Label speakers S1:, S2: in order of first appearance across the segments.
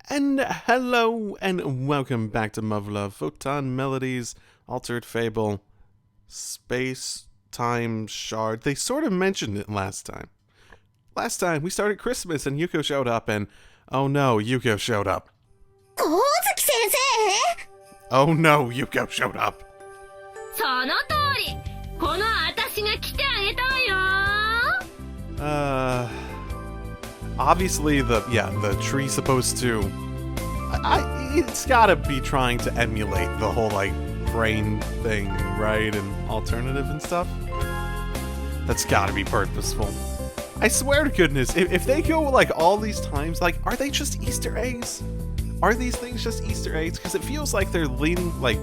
S1: And hello and welcome back to Muv-Luv, Photonmelodies, Altered Fable, Spacetime Shard. They sort of mentioned it last time. Last time we started Christmas and Yuko showed up and... oh no, Yuko showed up. Oh no, Yuko showed up. Obviously the tree's supposed to... it's gotta be trying to emulate the whole, like, brain thing, right? And alternative and stuff. That's gotta be purposeful. I swear to goodness, if they go, like, all these times, like, are they just Easter eggs? Are these things just Easter eggs? Because it feels like they're leaning, like...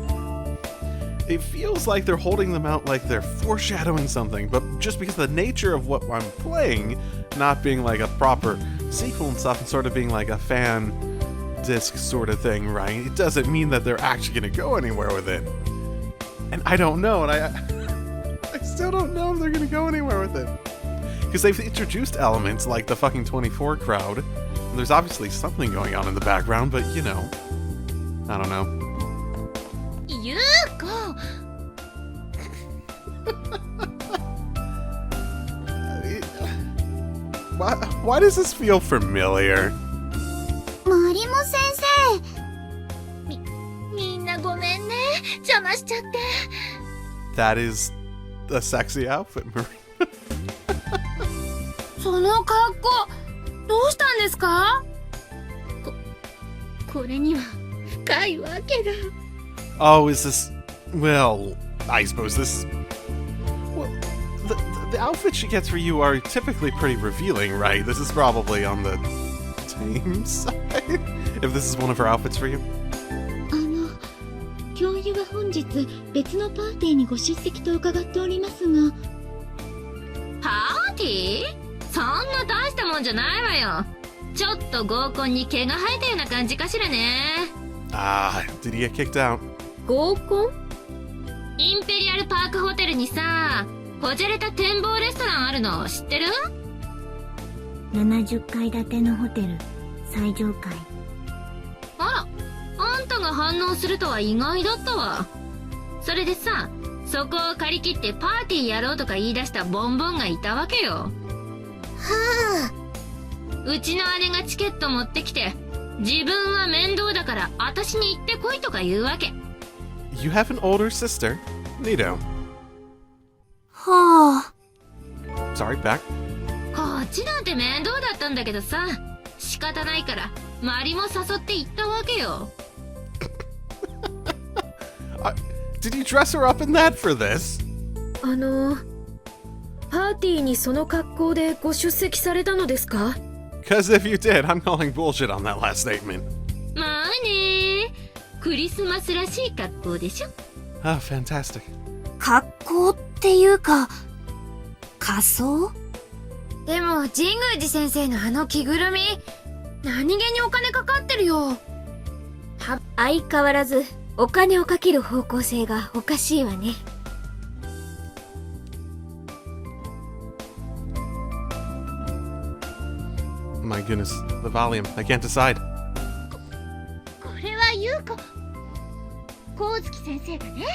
S1: it feels like they're holding them out like they're foreshadowing something, but just because of the nature of what I'm playing, not being like a proper sequel and stuff, and sort of being like a fan disc sort of thing, right? It doesn't mean that they're actually going to go anywhere with it. And I don't know, and I still don't know if they're going to go anywhere with it. Because they've introduced elements like the fucking 24 crowd, and there's obviously something going on in the background, but you know, I don't know.
S2: Yuko!
S1: Why does this feel familiar?
S2: Marimo sensei! Minna gomen ne, jama shichatte.
S1: That is a sexy outfit, Marie.
S2: その格好、どうしたんですか？これには深いわけが。
S1: Oh, is this... well, I suppose this... well, the outfits she gets for you are typically pretty revealing, right? This is probably on the tame side, if this is one of her outfits for you.
S2: 教諭が本日別のパーティーにご出席と伺っておりますが。パーティー？そんな大したもんじゃないわよ。ちょっと合コンに毛が生えたような感じかしらね。
S1: Did he get kicked out?
S2: 合コン？インペリアルパークホテルにさ、こじゃれた展望レストランあるの知ってる？70階建てのホテル、最上階。あら、あんたが反応するとは意外だったわ。それでさ、そこを借り切ってパーティーやろうとか言い出したボンボンがいたわけよ。はあ。うちの姉がチケット持ってきて、自分は面倒だから私に行ってこいとか言うわけ。
S1: You have an older sister? Neato.
S2: はあ。
S1: Sorry, back.
S2: こっちなんて面倒だったんだけどさ、仕方ないからマリも誘って行ったわけよ。
S1: Did you dress her up in that for this?
S3: パーティーにその格好でご出席されたのですか？
S1: Cause if you did, I'm calling bullshit on that last statement.
S2: まあね、クリスマスらしい格好でしょ。
S1: Ah, fantastic.
S2: 格好っていうか、仮装？でも神宮寺先生のあの着ぐるみ、何気にお金かかってるよ。相変わらずお金をかける方向性がおかしいわね。
S1: My goodness, the volume. I can't decide.
S2: これは優子。光月先生がね、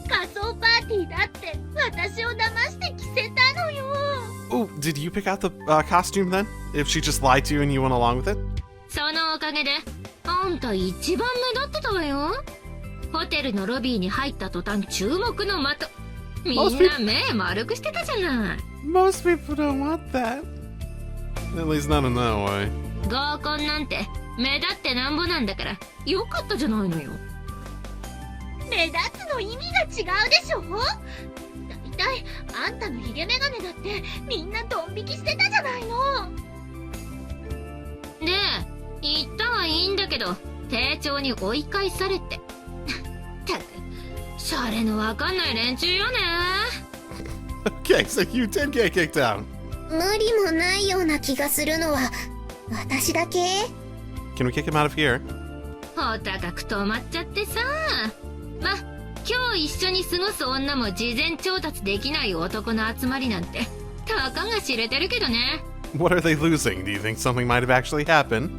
S2: 仮装パーティーだって私を騙して着せたのよ。
S1: Oh, did you pick out the costume then? If she just lied to you and you went along with it?
S2: そのおかげで、あんた一番目立ってたわよ。ホテルのロビーに入った途端注目の的。みんな目丸くしてたじゃない。
S1: Most people don't want that. At least not in that way.
S2: 合コンなんて目立ってなんぼなんだからよかったじゃないのよ。目立つの意味が違うでしょ。だいたいあんたのヒゲメガネだってみんなドン引きしてたじゃないの。で、言ったはいいんだけど丁重に追い返されて。たく、シャレのわかんない連中よね。
S1: Okay, so you did get kicked out.
S2: 無理もないような気がするのは私だけ？
S1: Can we kick him out of here?
S2: お高く止まっちゃってさ。ま、今日一緒に過ごす女も事前調達できない男の集まりなんてたかが知れてるけどね。
S1: What are they losing? Do you think something might have actually happened?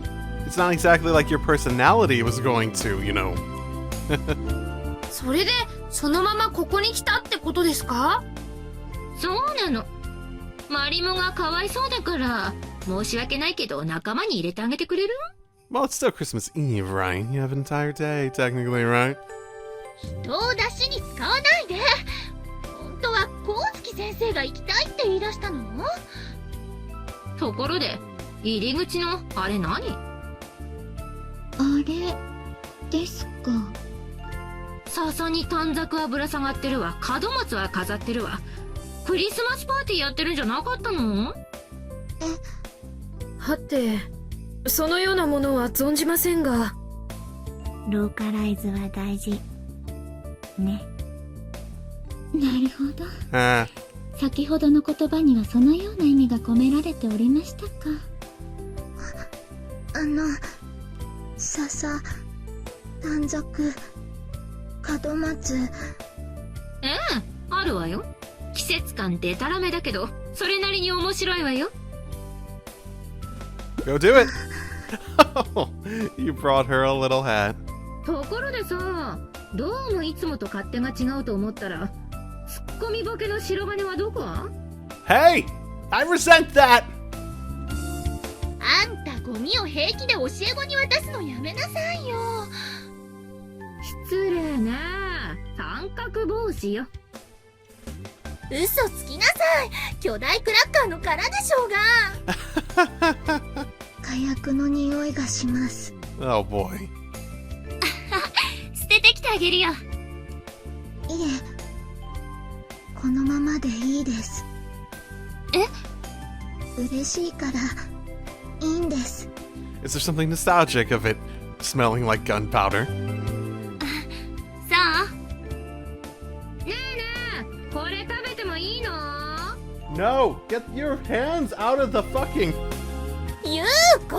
S1: It's not exactly like your personality was going to, you know.
S3: それでそのままここに来たってことですか？
S2: そうなの。マリモがかわいそうだから申し訳ないけど仲間に入れてあげてくれる？
S1: Well, it's still Christmas Eve, right? You have an entire day, technically, right?
S2: 人を出しに使わないで。本当は光月先生が行きたいって言い出したの？ところで入り口のあれ何？
S4: あれですか。
S2: 笹に短冊はぶら下がってるわ、門松は飾ってるわ。クリスマスパーティーやってるんじゃなかったの？
S3: はて、そのようなものは存じませんが。
S4: ローカライズは大事ね。なるほど。
S1: Ah.
S4: 先ほどの言葉にはそのような意味が込められておりましたか。
S5: 笹、短冊、門松。
S2: ええ、あるわよ。季節感デタラメだけどそれなりに面白いわよ。
S1: Go do it! You brought her a little hat.
S2: ところでさ、どうもいつもと勝手が違うと思ったらツッコミボケの白羽はどこ？
S1: Hey! I resent that!
S2: あんたゴミを平気で教え子に渡すのやめなさいよ。失礼ね。三角帽子よ。
S5: 嘘つきなさい。巨大クラッカーの殻でしょうが。火薬の匂いがします。
S1: Oh boy.
S2: 捨ててきてあげるよ。
S5: いえ、このままでいいです。嬉しいからいいんです。
S1: Is there something nostalgic of it smelling like gunpowder?
S2: さあ。ねえねえ、これ食べてもいいの？
S1: No! Get your hands out of the fucking...
S5: ゆうこ。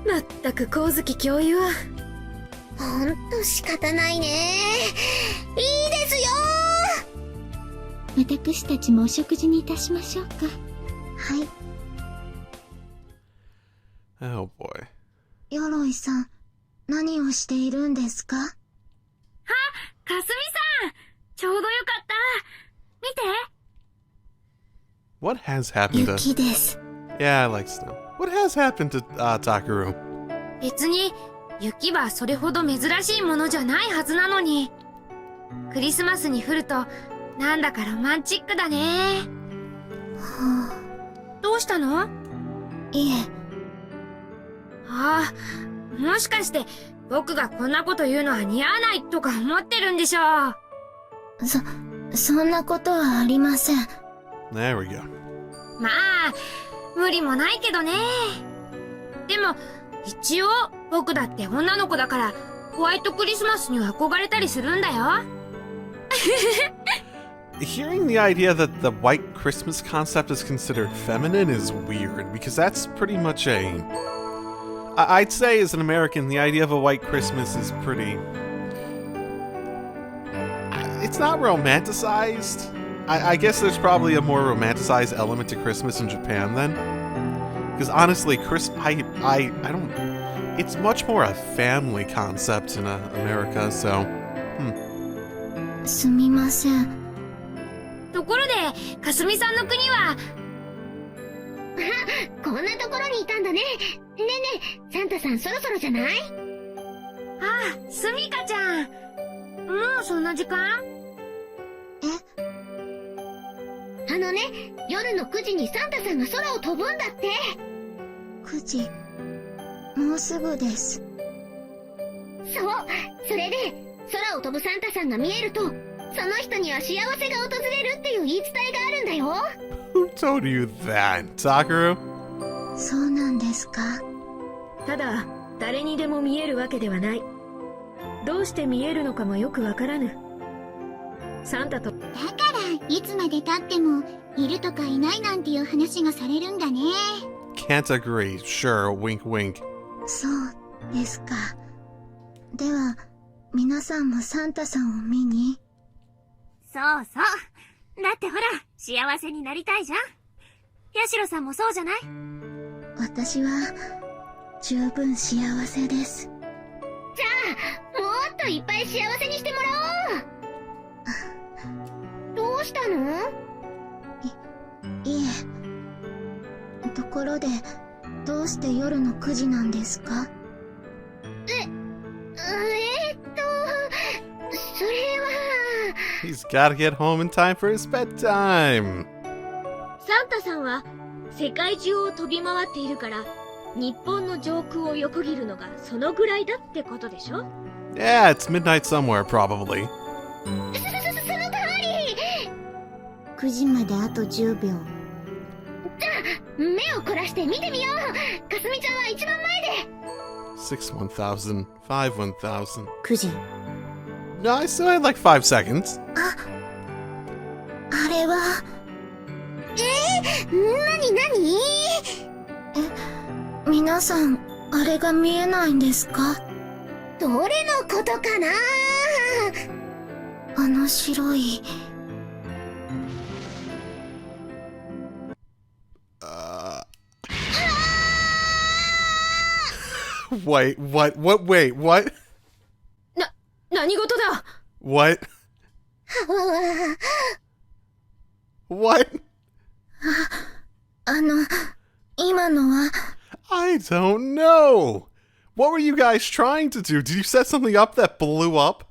S3: まったく光月教諭は。
S5: ほんと仕方ないね。いいですよ。
S4: 私たちもお食事にいたしましょうか。
S5: はい。
S1: Oh boy.
S5: 鎧さん、何をしているんですか？
S3: かすみさん、ちょうどよかった。見て。
S1: What has happened to...
S5: 雪です。
S1: Yeah, I like snow. What has happened to Takaru?
S3: 別に雪はそれほど珍しいものじゃないはずなのに。クリスマスに降るとなんだかロマンチックだね。どうしたの？
S5: いえ。
S3: ああ、もしかして僕がこんなこと言うのは似合わないとか思ってるんでしょう。
S5: そんなことはありません。
S1: There we go.
S3: まあ無理もないけどね。でも一応僕だって女の子だからホワイトクリスマスには憧れたりするんだよ。
S1: Hearing the idea that the white Christmas concept is considered feminine is weird, because that's pretty much I'd say as an American, the idea of a white Christmas is pretty... It's not romanticized. I guess there's probably a more romanticized element to Christmas in Japan then. Because honestly, I don't... It's much more a family concept in America, so...
S5: すみません。
S3: ところでかすみさんの国は。
S2: こんなところにいたんだね。ねえねえ、サンタさんそろそろじゃない？
S3: ああ、すみかちゃん。もうそんな時間？
S2: あのね、夜の9時にサンタさんが空を飛ぶんだって。
S5: 9時。もうすぐです。
S2: そう、それで空を飛ぶサンタさんが見えると、その人には幸せが訪れるっていう言い伝えがあるんだよ。
S1: Who told you that, Takaru?
S5: そうなんですか。
S3: ただ誰にでも見えるわけではない。どうして見えるのかもよくわからぬ。サンタと。
S4: だからいつまで経ってもいるとかいないなんていう話がされるんだね。
S1: Can't agree. Sure, wink wink.
S5: そうですか。では、皆さんもサンタさんを見に？
S2: そうそう。だってほら、幸せになりたいじゃん。ヤシロさんもそうじゃない？
S5: 私は、十分幸せです。
S2: じゃあ、もっといっぱい幸せにしてもらおう。どうしたの？
S5: いえ。ところで、どうして夜の9時なんですか？
S2: それは。
S1: He's gotta get home in time for his bedtime.
S3: サンタさんは世界中を飛び回っているから、日本の上空を横切るのがそのぐらいだってことでしょ？
S1: Yeah, it's midnight somewhere, probably.
S2: その通り。
S4: 9時まであと10秒。
S2: じゃあ、目を凝らして見てみよう。かすみちゃんは一番前で。
S1: 6 1,000, 5 1,000.
S4: 9時。
S1: No, I still had like 5 seconds.
S5: あれは、
S2: なに
S5: 皆さん、あれが見えないんですか？
S2: どれのことかな？
S5: あの白い。
S1: Wait, what? Wait, what?
S3: 何事だ？
S1: What? What?
S5: 今のは、
S1: I don't know. What were you guys trying to do? Did you set something up that blew up?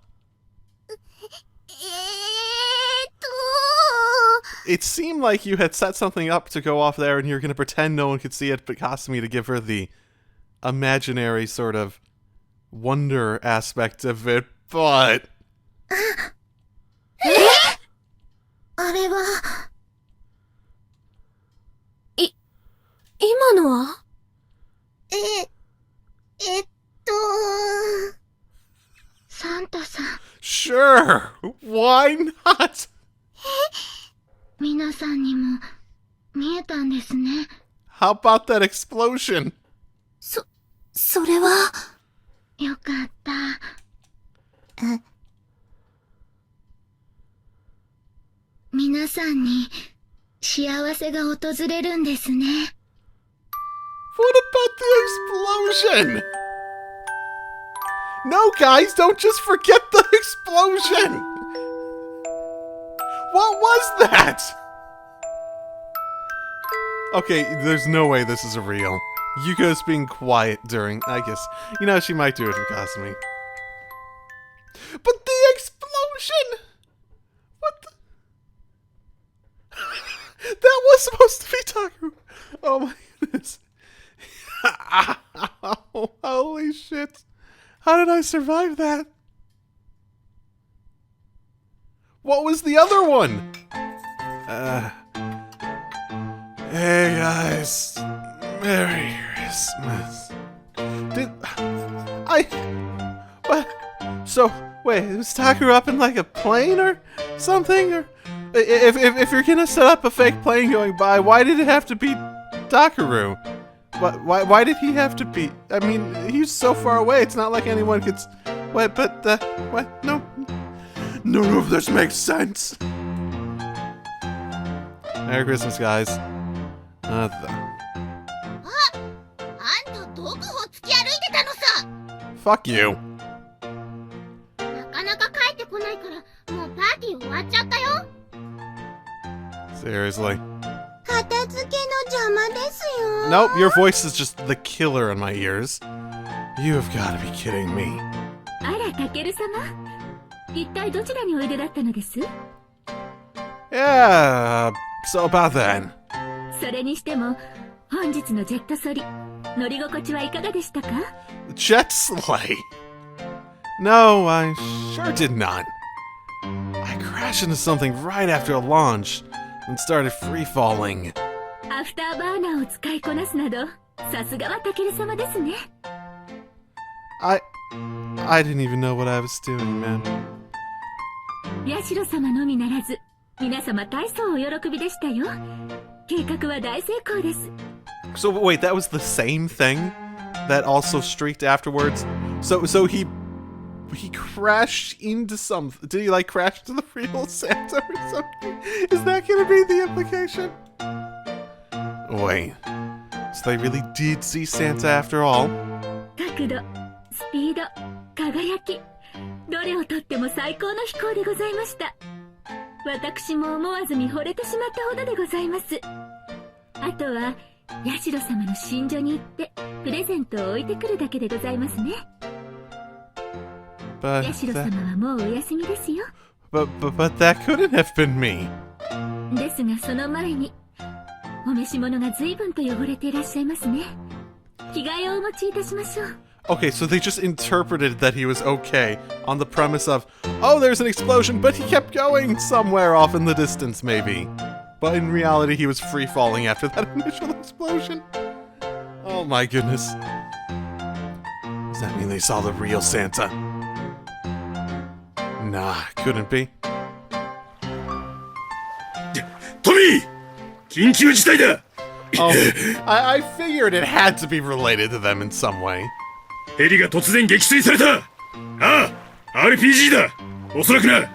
S1: It seemed like you had set something up to go off there and you're going to pretend no one could see it but Kasumi to give her the imaginary sort of wonder aspect of it, but...
S5: あれは、
S3: 今のは？
S5: サンタさん。
S1: Sure! Why not?
S5: 皆さんにも、見えたんですね。
S1: How about that explosion?
S3: それは。
S5: よかった。皆さんに、幸せが訪れるんですね。
S1: What about the explosion? No, guys, don't just forget the explosion! What was that? Okay, there's no way this is real. Yuko's being quiet during, I guess, you know, she might do it for Kasumi. But the explosion! What the? That was supposed to be Taku. Oh my goodness. Holy shit. How did I survive that? What was the other one? Hey guys. Merry Christmas. What? So, wait, was Taku up in like a plane or something? Or if you're gonna set up a fake plane going by, why did it have to be Takaru? Why did he have to be? I mean, he's so far away. It's not like anyone could. Wait, but what? No, none of this makes sense. Merry Christmas, guys.
S2: あんたどこを突き歩いてたのさ。
S1: Fuck you.
S2: なかなか帰ってこないからもうパーティー終わっちゃったよ。
S1: Seriously.
S5: 片付けの邪魔ですよ。
S1: Nope, your voice is just the killer in my ears. You have got to be kidding me.
S2: あら、タケル様。一体どちらにおいでだったのです？
S1: Yeah, so about then.
S2: それにしても本日のジェットソリ乗り心地はいかがでしたか？
S1: Jet sleigh? No, I sure did not. I crashed into something right after a launch and started free falling.
S2: アフターバーナーを使いこなすなどさすがはタケル様ですね。
S1: I didn't even know what I was doing, man.
S2: ヤシロ様のみならず皆様大層お喜びでしたよ。計画は大成功です。
S1: So wait, that was the same thing that also streaked afterwards? So he he crashed into some... Did he, like, crash to the real Santa or something? Is that gonna be the implication? Wait. So they really did see Santa after all?
S4: 角度、スピード、輝き、どれをとっても最高の飛行でございました。私も思わずに惚れてしまったほどでございます。あとは、ヤシロ様の寝所に行って、プレゼントを置いてくるだけでございますね。ヤシロ様はもうお休みですよ。
S1: But that couldn't have been me.
S4: ですがその前に、お召し物が随分と汚れていらっしゃいますね。着替えをお持ちいたしましょう。
S1: Okay, so they just interpreted that he was okay on the premise of, oh, there's an explosion, but he kept going somewhere off in the distance, maybe. But in reality, he was free-falling after that initial explosion. Oh my goodness. Does that mean they saw the real Santa? Nah, couldn't be.
S6: Tommy! 緊急事態だ!
S1: Oh, I figured it had to be related to them in some way.
S6: ヘリが突然撃墜された! ああ RPG だ! おそらくな! あ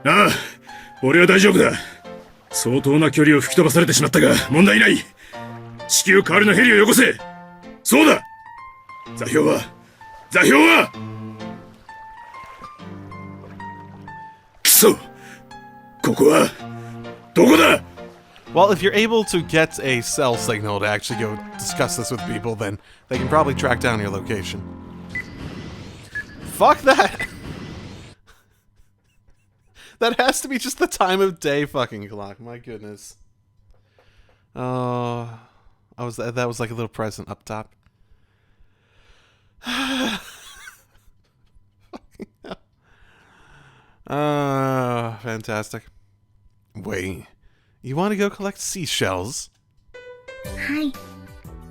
S6: あ俺は大丈夫だ. 相当な距離を吹き飛ばされてしまったが問題ない. 至急代わりのヘリをよこせ. そうだ! 座標はくそ! ここはどこだ?
S1: Well, if you're able to get a cell signal to actually go discuss this with people, then they can probably track down your location. Fuck that! That has to be just the time of day fucking clock. My goodness. Oh, that was like a little present up top. Fucking hell. Fantastic. Wait. You want to go collect seashells?
S4: はい、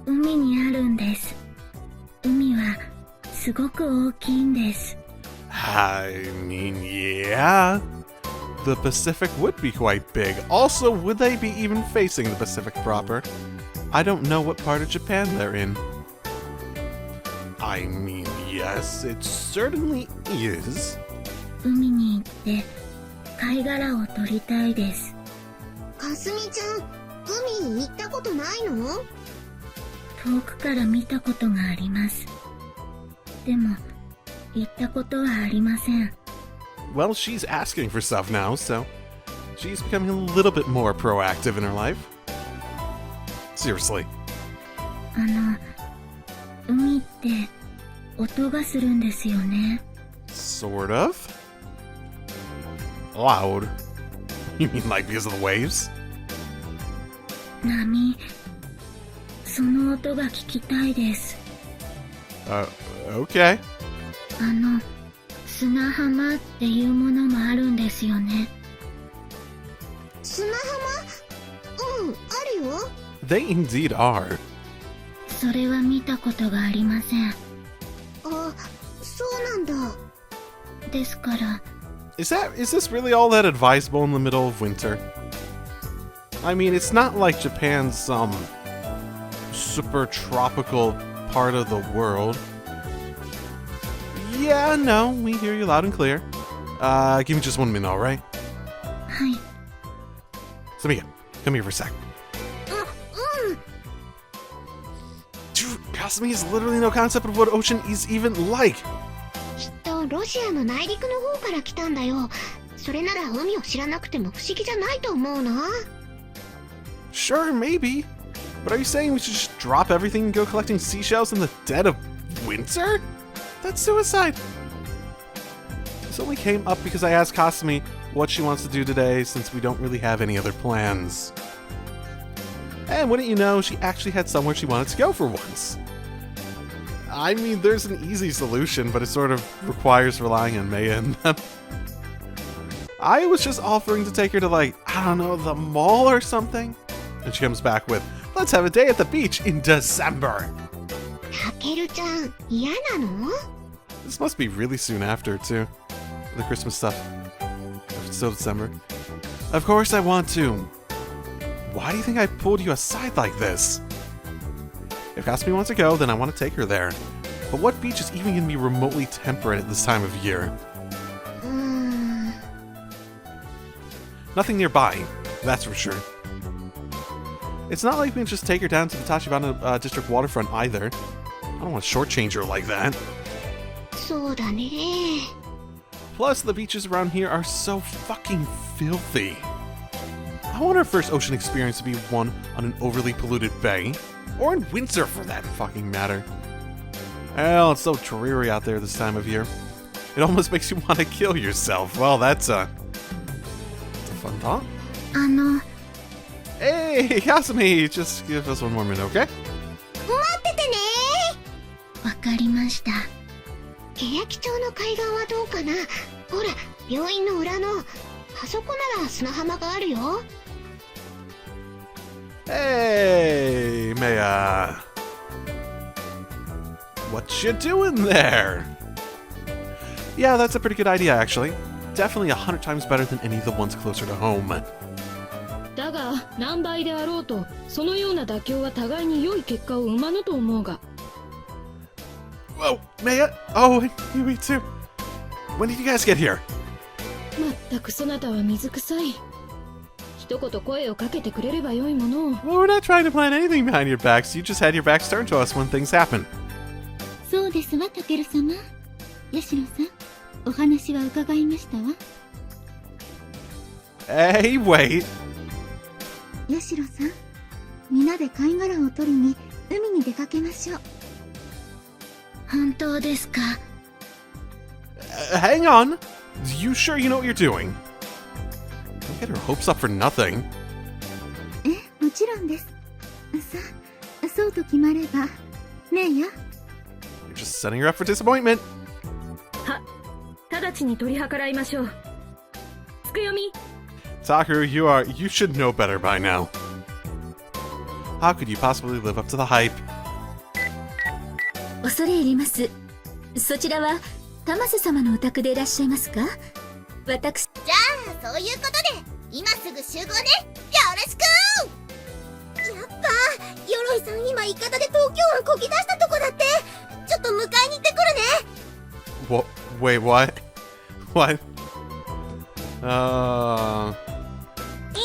S4: 海にあるんです。海はすごく大きいんです。
S1: I mean, yeah. The Pacific would be quite big. Also, would they be even facing the Pacific proper? I don't know what part of Japan they're in. I mean, yes, it certainly is.
S4: 海に行って貝殻を取りたいです。
S5: かすみちゃん、海に行ったことないの？
S4: 遠くから見たことがあります。でも、行ったことはありません。
S1: Well, she's asking for stuff now, so she's becoming a little bit more proactive in her life. Seriously.
S4: 海って音がするんですよね。
S1: Sort of. Loud. You mean like because of the waves?
S4: 波、その音が聞きたいです。
S1: Okay.
S4: 砂浜っていうものもあるんですよね。
S5: 砂浜？うん、あるよ。
S1: They indeed are.
S4: それは見たことがありません。
S5: あ、そうなんだ。
S4: ですから。
S1: Is this really all that advisable in the middle of winter? I mean, it's not like Japan's some super tropical part of the world. Yeah, no, we hear you loud and clear. Give me just 1 minute, alright?
S4: はい。
S1: Samika, come here for a sec. Dude, Kasumi has literally no concept of what ocean is even like.
S5: きっとロシアの内陸の方から来たんだよ。それなら海を知らなくても不思議じゃないと思うな。
S1: Sure, maybe. But are you saying we should just drop everything and go collecting seashells in the dead of winter? That's suicide. This only came up because I asked Kasumi what she wants to do today since we don't really have any other plans. And wouldn't you know, she actually had somewhere she wanted to go for once. I mean, there's an easy solution, but it sort of requires relying on Maya and them. I was just offering to take her to, like, I don't know, the mall or something. And she comes back with, let's have a day at the beach in December.
S5: タケルちゃん、嫌なの？
S1: This must be really soon after, too. The Christmas stuff. If it's still December. Of course I want to. Why do you think I pulled you aside like this? If Kasumi wants to go, then I want to take her there. But what beach is even going to be remotely temperate at this time of year? Nothing nearby, that's for sure. It's not like we can just take her down to the Tachibana District waterfront either. I don't want to shortchange her like that.
S5: そうだね。
S1: Plus, the beaches around here are so fucking filthy. I want our first ocean experience to be one on an overly polluted bay. Or in winter, for that fucking matter. Hell, it's so dreary out there this time of year. It almost makes you want to kill yourself. Well, that's a fun thought. Hey, Kasumi! Just give us one more minute, okay?
S5: 待っててね。わかりました。欅町の海岸はどうかな。ほら、病院の裏のあそこなら砂浜があるよ。
S1: Hey, Maya. What you doing there? Yeah, that's a pretty good idea, actually. Definitely 100 times better than any of the ones closer to home.
S4: だが何倍であろうとそのような妥協は互いに良い結果を生まぬと思うが。
S1: Whoa, Maya! Oh, and me too. When did you guys get here?
S4: まったくそなたは水臭い。一言声をかけてくれればよいものを。
S1: Well, we're not trying to plan anything behind your backs. You just had your backs turned to us when things happen.
S5: そうですわ、タケル様。ヤシロさん、お話は伺いましたわ。
S1: Hey, wait.
S5: ヤシロさん、皆で貝殻を取りに海に出かけましょう。本当ですか？
S1: Hang on. You sure you know what you're doing? Don't get her hopes up for nothing.
S5: もちろんです。さあ、そうと決まれば。ねえよ。
S1: You're just setting her up for disappointment.
S4: は、直ちに取り計らいましょう。つくよみ。
S1: Takeru, you should know better by now. How could you possibly live up to the hype?
S3: 恐れ入ります。そちらは玉瀬様のお宅でいらっしゃいますか？私。
S5: じゃあ、そういうことで、今すぐ集合ね。よろしく。やっぱ、鎧さん今イカダで東京湾こぎ出したとこだって。ちょっと迎えに行ってくるね。
S1: What? Wait, what? What?
S5: いっ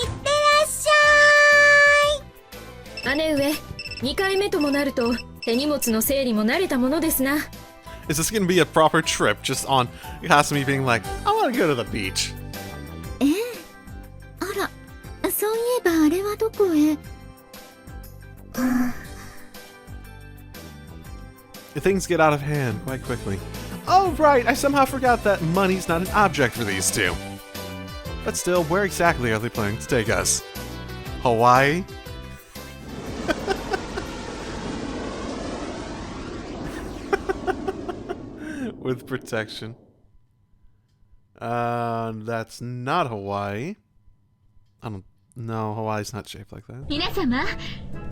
S5: てらっしゃい。
S4: 姉上、2回目ともなると手荷物の整理も慣れたものですな。
S1: Is this gonna be a proper trip just on Kasumi being like, I want to go to the beach?
S5: あら、そういえばあれはどこへ。
S1: Things get out of hand quite quickly. Oh, right, I somehow forgot that money's not an object for these two. But still, where exactly are they planning to take us? Hawaii? With protection. That's not Hawaii. I don't know, Hawaii's not shaped like that.
S3: 皆様、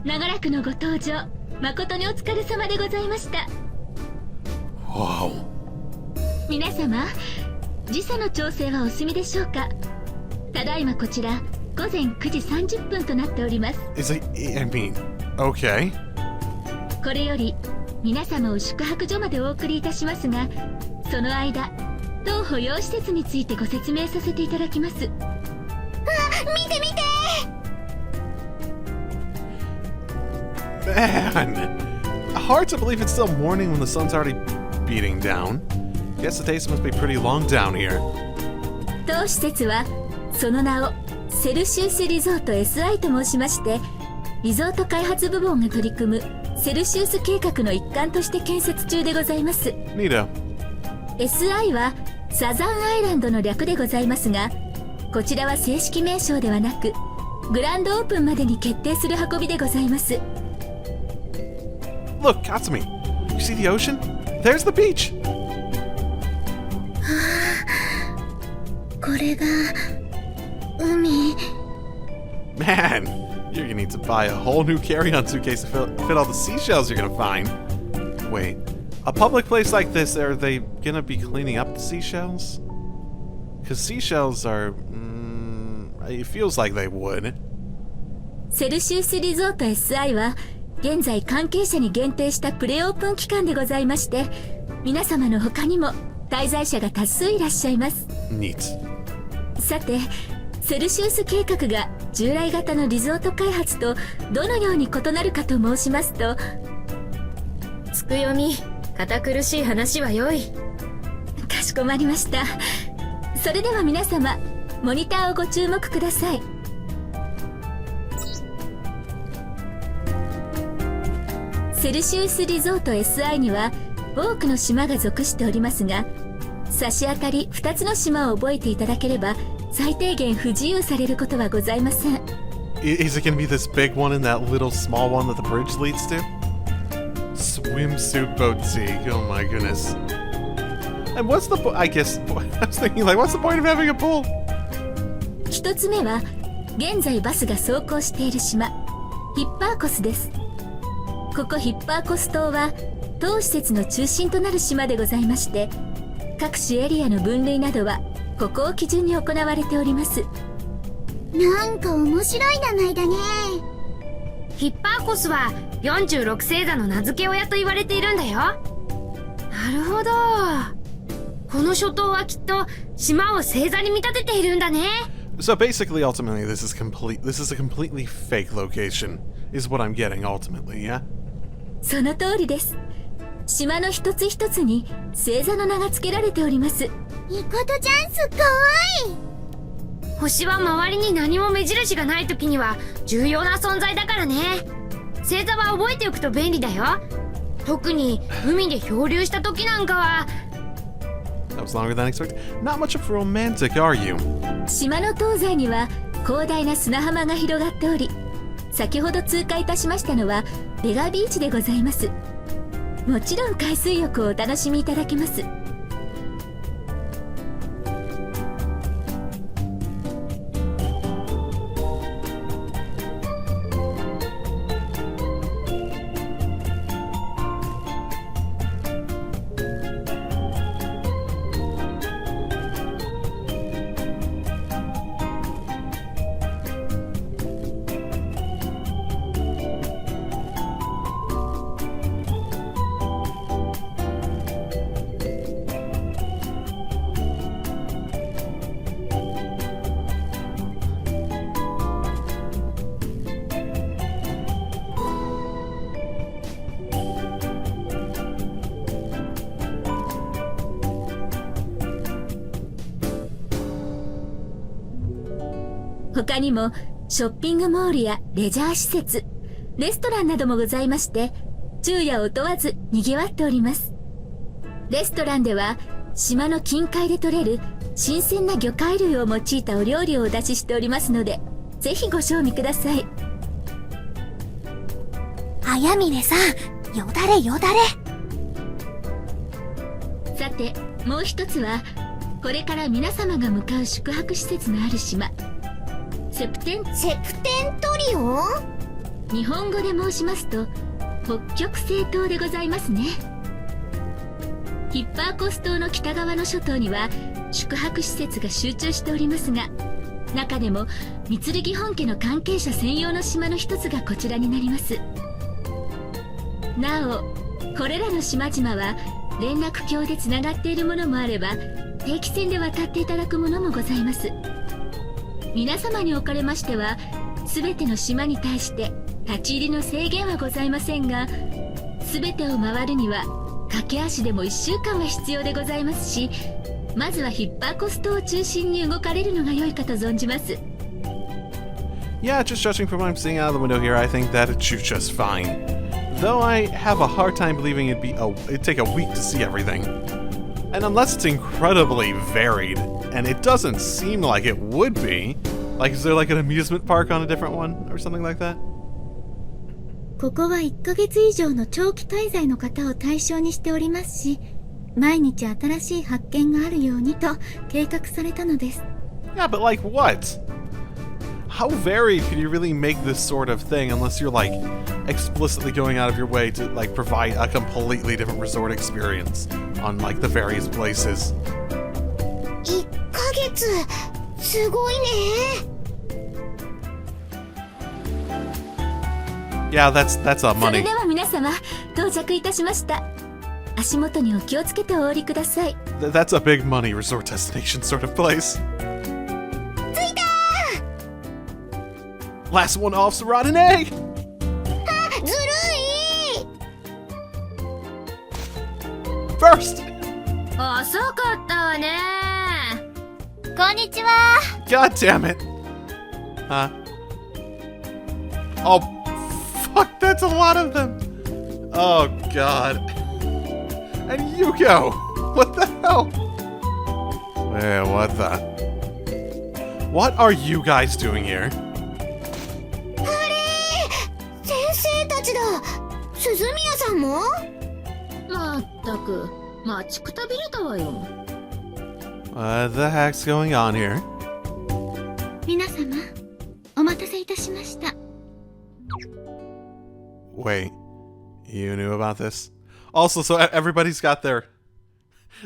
S3: 長らくのご搭乗、誠にお疲れ様でございました。
S1: Whoa.
S3: 皆様、時差の調整はお済みでしょうか？ただいまこちら午前9時30分となっております。
S1: Is it, I mean, okay.
S3: これより皆様を宿泊所までお送りいたしますが、その間当保養施設についてご説明させていただきます。
S5: 見て見て。
S1: Man, hard to believe it's still morning when the sun's already beating down. Guess the days must be pretty long down here.
S3: 当施設はその名をセルシウスリゾート SI と申しまして、リゾート開発部門が取り組むセルシウス計画の一環として建設中でございます。
S1: Neato.
S3: SI はサザンアイランドの略でございますが、こちらは正式名称ではなく、グランドオープンまでに決定する運びでございます。
S1: Look, Katsumi. You see the ocean? There's the beach.
S5: これが海。
S1: Man, you're gonna need to buy a whole new carry-on suitcase to fit all the seashells you're gonna find. Wait, a public place like this, are they gonna be cleaning up the seashells? Because seashells are... it feels like they would.
S3: セルシウスリゾート SI は現在関係者に限定したプレオープン期間でございまして、皆様の他にも滞在者が多数いらっしゃいます。
S1: Neat.
S3: さて、セルシウス計画が従来型のリゾート開発とどのように異なるかと申しますと、
S4: つくよみ、堅苦しい話はよい。
S3: かしこまりました。それでは皆様、モニターをご注目ください。セルシウスリゾート SI には多くの島が属しておりますが、差し当たり2つの島を覚えていただければ最低限不自由されることはございません。
S1: Is it gonna be this big one and that little small one that the bridge leads to? Swimsuit boutique, oh my goodness. And what's the I guess, I was thinking like, what's the point of having a pool?
S3: 1つ目は現在バスが走行している島、ヒッパーコスです。ここヒッパーコス島は当施設の中心となる島でございまして、各種エリアの分類などはここを基準に行われております。
S5: なんか面白い名前だね。
S4: ヒッパーコスは46星座の名付け親と言われているんだよ。なるほど。この諸島はきっと島を星座に見立てているんだね。
S1: So basically, ultimately, this is a completely fake location, is what I'm getting ultimately, yeah?
S3: その通りです。島の一つ一つに星座の名が付けられております。
S5: いいことじゃん、すごい。
S4: 星は周りに何も目印がない時には重要な存在だからね。星座は覚えておくと便利だよ。特に海で漂流した時なんかは。
S1: That was longer than expected. Not much of a romantic, are you?
S3: 島の東西には広大な砂浜が広がっており、先ほど通過いたしましたのはベガビーチでございます。もちろん海水浴をお楽しみいただけます。他にもショッピングモールやレジャー施設、レストランなどもございまして、昼夜を問わず賑わっております。レストランでは島の近海で採れる新鮮な魚介類を用いたお料理をお出ししておりますので、ぜひご賞味ください。
S5: あやみねさん、よだれよだれ。
S3: さて、もう一つはこれから皆様が向かう宿泊施設のある島、セプテントリオ？日本語で申しますと北極星島でございますね。ヒッパーコス島の北側の諸島には宿泊施設が集中しておりますが、中でも三剣本家の関係者専用の島の一つがこちらになります。なお、これらの島々は連絡橋でつながっているものもあれば、定期船で渡っていただくものもございます。皆様におかれましては全ての島に対して立ち入りの制限はございませんが、全てを回るには駆け足でも1週間は必要でございますし、まずはヒッパーコス島を中心に動かれるのが良いかと存じます。
S1: Yeah, just judging from what I'm seeing out of the window here, I think that it'd shoot just fine. Though I have a hard time believing it'd take a week to see everything. And unless it's incredibly varied, and it doesn't seem like it would be, like is there like an amusement park on a different one or something like that?
S7: ここは1ヶ月以上の長期滞在の方を対象にしておりますし、毎日新しい発見があるようにと計画されたのです。
S1: Yeah, but like what? How varied can you really make this sort of thing unless you're like explicitly going out of your way to like provide a completely different resort experience on like the various places?
S5: 1ヶ月、すごいね。
S1: Yeah, that's
S3: それ
S1: money.
S3: では皆様到着いたしました。足元にお気をつけてお降りください。
S1: That's a big money resort destination sort of place. Last one off's a rotten egg!
S5: ずるい。
S1: First!
S2: 遅かったわね。
S5: こんにちは。
S1: God damn it! Huh? Oh, fuck, that's a lot of them! Oh, God. And Yuko! What the hell? Wait, what the? What are you guys doing here?
S5: 先生たちだ。鈴宮さんも？
S2: まったく、待ちくたびれたわよ。
S1: What the heck's going on here?
S7: 皆様、お待たせいたしました。
S1: Wait, you knew about this? Also, so everybody's got their...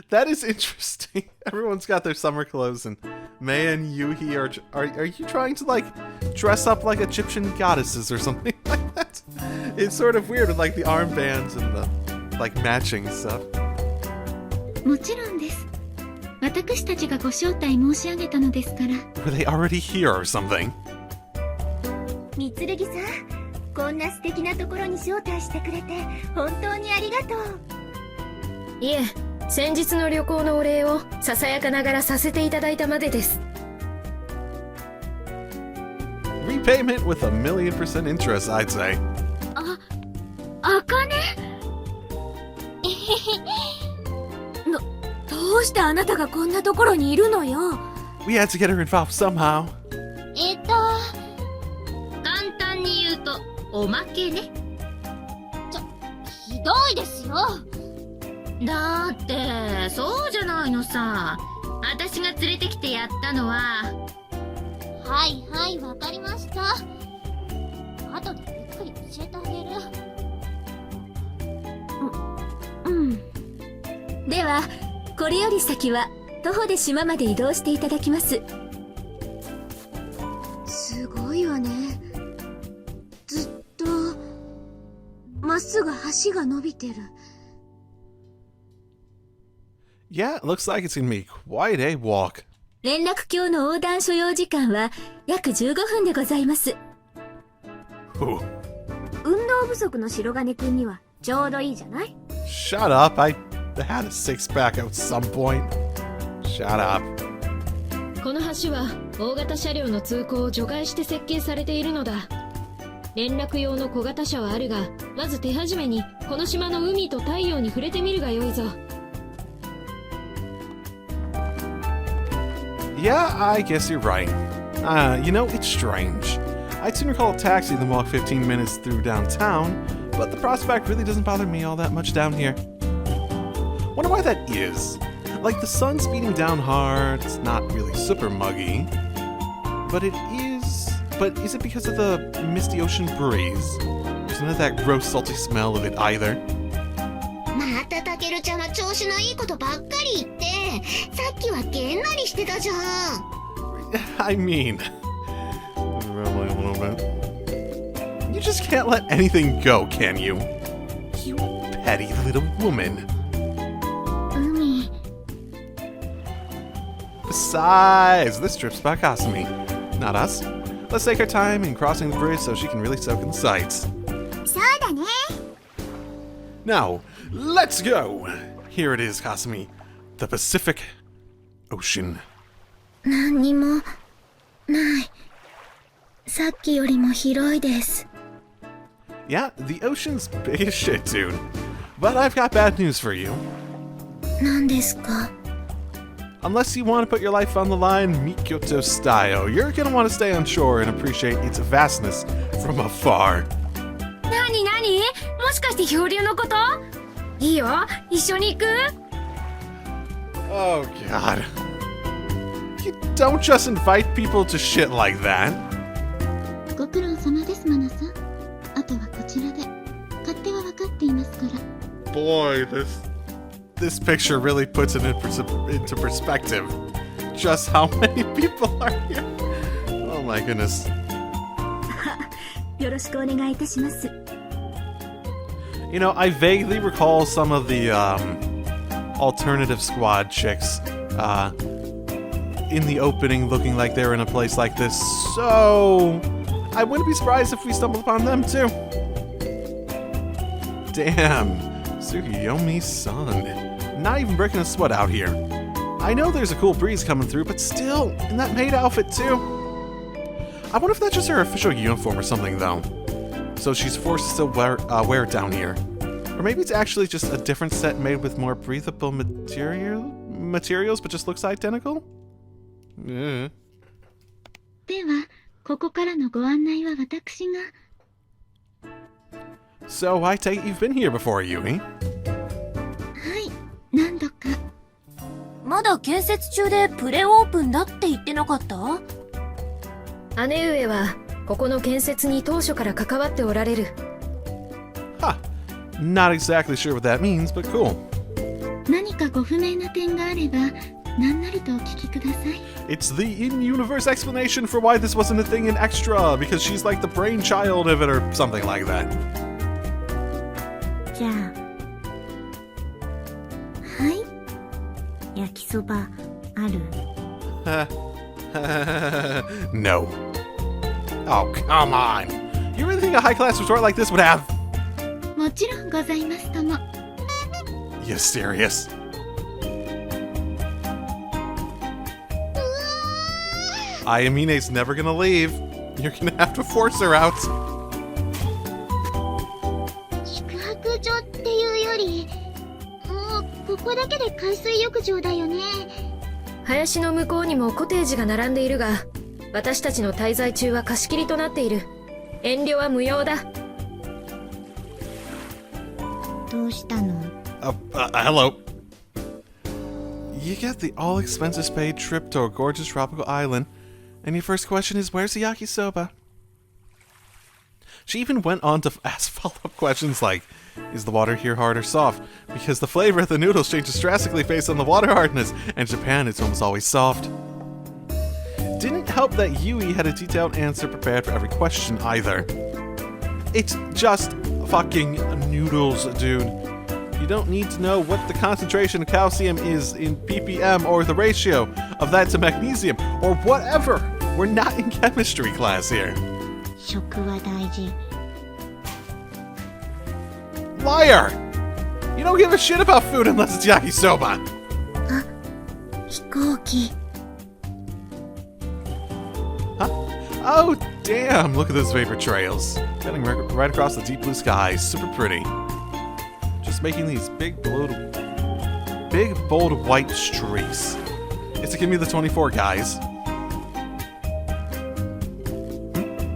S1: That is interesting. Everyone's got their summer clothes, and Mei and Yuhi are you trying to, like, dress up like Egyptian goddesses or something like that? It's sort of weird with, like, the armbands and the, like, matching stuff.
S7: もちろんです。私たちがご招待申し上げたのですから。
S1: Were they already here or something?
S5: 三剣さん、こんな素敵なところに招待してくれて本当にありがとう。
S2: いえ、先日の旅行のお礼をささやかながらさせていただいたまでです。
S1: Repayment with 1,000,000% interest, I'd say.
S7: あかね。どうしてあなたがこんなところにいるのよ。
S1: We had to get her involved somehow.
S2: 簡単に言うと、おまけね。
S5: ひどいですよ。
S2: だって、そうじゃないのさ。私が連れてきてやったのは。
S5: はいはい、わかりました。後でゆっくり教えてあげる。
S3: ではこれより先は徒歩で島まで移動していただきます。
S5: すごいわね。ずっとまっすぐ橋が伸びてる。
S1: Yeah, it looks like it's gonna be quite a walk.
S3: 連絡橋の横断所要時間は約15分でございます。
S1: Ooh.
S5: 運動不足の白金くんにはちょうどいいじゃない？
S1: Shut up, I had a six-pack at some point. Shut up.
S2: この橋は大型車両の通行を除外して設計されているのだ。連絡用の小型車はあるが、まず手始めにこの島の海と太陽に触れてみるがよいぞ。
S1: Yeah, I guess you're right. You know, it's strange. I'd sooner call a taxi than walk 15 minutes through downtown, but the prospect really doesn't bother me all that much down here. Wonder why that is. Like, the sun's beating down hard, it's not really super muggy. But it is... But is it because of the misty ocean breeze? There's none of that gross salty smell of it either.
S5: またタケルちゃんは調子のいいことばっかり言って、さっきはげんなりしてたじゃん。
S1: I mean... Probably a little bit. You just can't let anything go, can you? You petty little woman.
S5: 海。
S1: Besides, this trip's about Kasumi, not us. Let's take our time in crossing the bridge so she can really soak in the sights.
S5: そうだね。
S1: Now, let's go! Here it is, Kasumi. The Pacific Ocean.
S7: 何にもない。さっきよりも広いです。
S1: Yeah, the ocean's big as shit, dude. But I've got bad news for you.
S7: 何ですか？
S1: Unless you want to put your life on the line, Mikyoto style, you're gonna want to stay on shore and appreciate its vastness from afar.
S2: なになに？もしかして漂流のこと？いいよ、一緒に行く？
S1: Oh, God. You don't just invite people to shit like that.
S7: ご苦労様です、マナさん。あとはこちらで。勝手は分かっていますから。
S1: Boy, this picture really puts it into perspective. Just how many people are here. Oh my goodness.
S4: よろしくお願いいたします。
S1: You know, I vaguely recall some of the alternative squad chicks in the opening looking like they're in a place like this, so I wouldn't be surprised if we stumbled upon them too. Damn, Tsukiyomi-san. Not even breaking a sweat out here. I know there's a cool breeze coming through, but still, in that maid outfit too. I wonder if that's just her official uniform or something, though. So she's forced to still wear it down here. Or maybe it's actually just a different set made with more breathable materials, but just looks identical? Yeah.
S7: では、ここからのご案内は私が。
S1: So I take it you've been here before, Yui?
S7: はい、何度か。
S2: まだ建設中でプレオープンだって言ってなかった？
S8: 姉上はここの建設に当初から関わっておられる。
S1: Huh. Not exactly sure what that means, but cool.
S7: 何かご不明な点があれば、何なりとお聞きください。
S1: It's the in-universe explanation for why this wasn't a thing in Extra, because she's like the brainchild of it or something like that.
S2: じゃあ、
S7: はい。
S2: 焼きそばある？
S1: No. Oh, come on. You really think a high-class resort like this would have?
S7: もちろんございますとも。
S1: You serious? Ayamina's never gonna leave. You're gonna have to force her out.
S5: 宿泊所っていうより、もうここだけで海水浴場だよね。
S8: 林の向こうにもコテージが並んでいるが、私たちの滞在中は貸し切りとなっている。遠慮は無用だ。
S5: どうしたの？
S1: Hello. You get the all-expenses-paid trip to a gorgeous tropical island, and your first question is, where's the yakisoba? She even went on to ask follow-up questions like, is the water here hard or soft? Because the flavor of the noodles changes drastically based on the water hardness, and in Japan it's almost always soft. Didn't help that Yui had a detailed answer prepared for every question either. It's just fucking noodles, dude. You don't need to know what the concentration of calcium is in ppm or the ratio of that to magnesium or whatever. We're not in chemistry class here.
S5: 食は大事。
S1: Liar! You don't give a shit about food unless it's yakisoba.
S5: 飛行機。
S1: Huh? Oh, damn! Look at those vapor trails. Heading right across the deep blue sky. Super pretty. Just making these big, bold white streaks. It's to give me the 24, guys.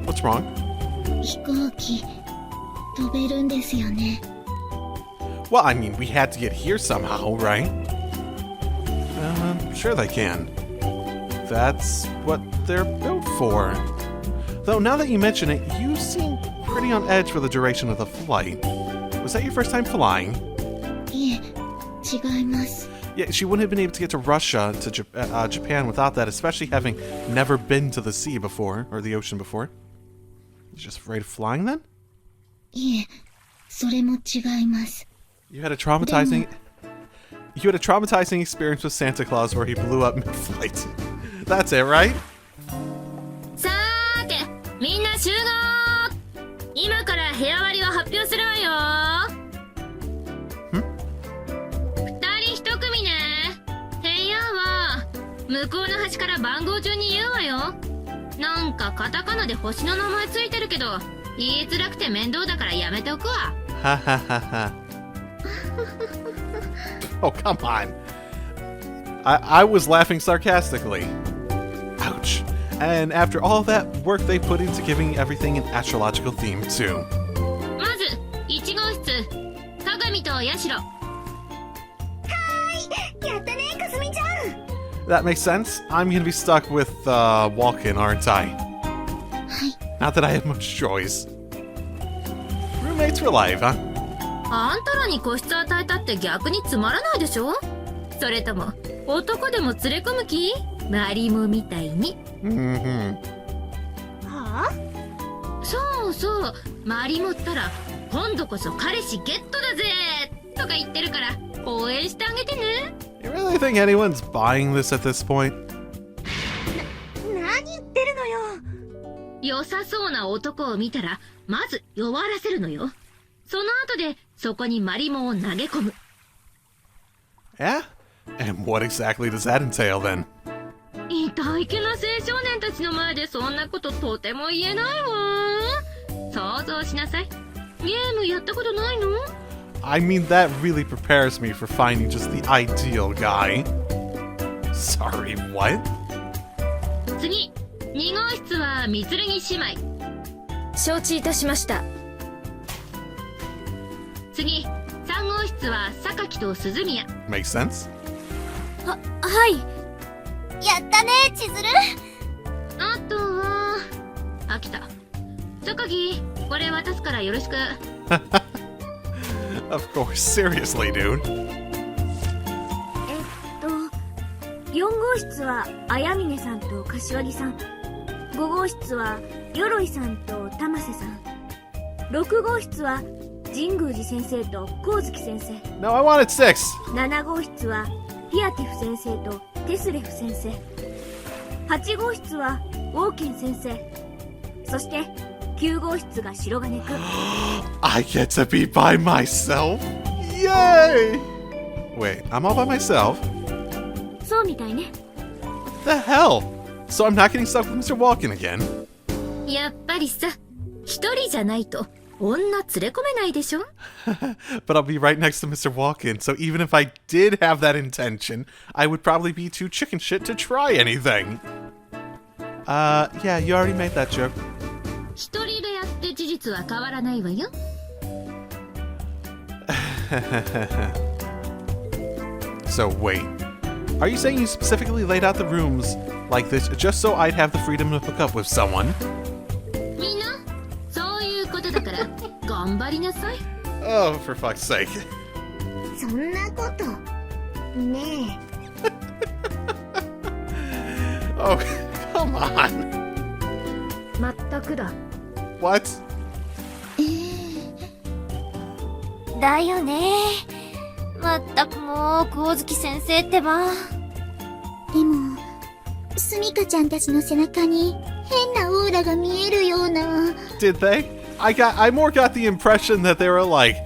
S1: What's wrong?
S5: 飛行機飛べるんですよね。
S1: Well, I mean, we had to get here somehow, right? Sure they can. That's what they're built for. Though, now that you mention it, you seem pretty on edge for the duration of the flight. Was that your first time flying?
S5: いえ、違います。
S1: Yeah, she wouldn't have been able to get to Russia, to Japan without that, especially having never been to the sea before, or the ocean before. You're just afraid of flying then?
S5: いえ、それも違います。
S1: You had a traumatizing experience with Santa Claus where he blew up mid-flight. That's it, right?
S2: さーて、みんな集合。今から部屋割りを発表するわよ。2人1組ね。部屋は向こうの端から番号順に言うわよ。なんかカタカナで星の名前ついてるけど、言いづらくて面倒だからやめておくわ。
S1: Ha ha ha ha. Oh, come on. I was laughing sarcastically. Ouch. And after all that work they put into giving everything an astrological theme, too.
S2: まず、1号室、鏡とヤシロ。
S5: やったね、かすみちゃん。
S1: That makes sense. I'm gonna be stuck with Walken, aren't I? Not that I have much choice. Roommates for life, huh?
S2: あんたらに個室与えたって逆につまらないでしょ？それとも男でも連れ込む気？マリモみたいに。
S1: Mm-hmm.
S5: はあ？
S2: さそうそう、マリモったら今度こそ彼氏ゲットだぜとか言ってるから応援してあげてね。
S1: You really think anyone's buying this at this point?
S5: 何言ってるのよ。
S2: 良さそうな男を見たらまず弱らせるのよ。その後でそこにマリモを投げ込む。
S1: Yeah? And what exactly does that entail then?
S2: いたいけな青少年たちの前でそんなこととても言えないわ。想像しなさい。ゲームやったことないの？
S1: I mean, that really prepares me for finding just the ideal guy. Sorry, what?
S2: 次、2号室は三剣姉妹。
S8: 承知いたしました。
S2: 次、3号室は榊と鈴宮。
S1: Makes sense?
S7: はい。
S5: やったね、千鶴。
S2: あとは飽きた。榊、これ渡すからよろしく。
S1: Of course, seriously, dude.
S4: 4号室は綾峰さんと柏木さん、5号室は鎧さんと玉瀬さん、6号室は神宮寺先生と光月先生、
S1: No, I wanted 6.
S4: 7号室はピアティフ先生とテスレフ先生、8号室はウォーケン先生、そして9号室が白金くん。
S1: I get to be by myself? Yay! Wait, I'm all by myself?
S4: そうみたいね。
S1: The hell? So I'm not getting stuck with Mr. Walken again?
S2: やっぱりさ、一人じゃないと女連れ込めないでしょ。
S1: But I'll be right next to Mr. Walken, so even if I did have that intention, I would probably be too chicken shit to try anything. Yeah, you already made that joke.
S2: 一人部屋って事実は変わらないわよ。
S1: So wait, are you saying you specifically laid out the rooms like this just so I'd have the freedom to hook up with someone?
S2: みんな、そういうことだから頑張りなさい。
S1: Oh, for fuck's sake.
S5: そんなこと。ね
S1: Oh, come on.
S8: まったくだ。
S1: What?
S5: え。だよね。まったくもう、光月先生ってば。でも、すみかちゃんたちの背中に変なオーラが見えるような。
S1: Did they? I more got the impression that they were like,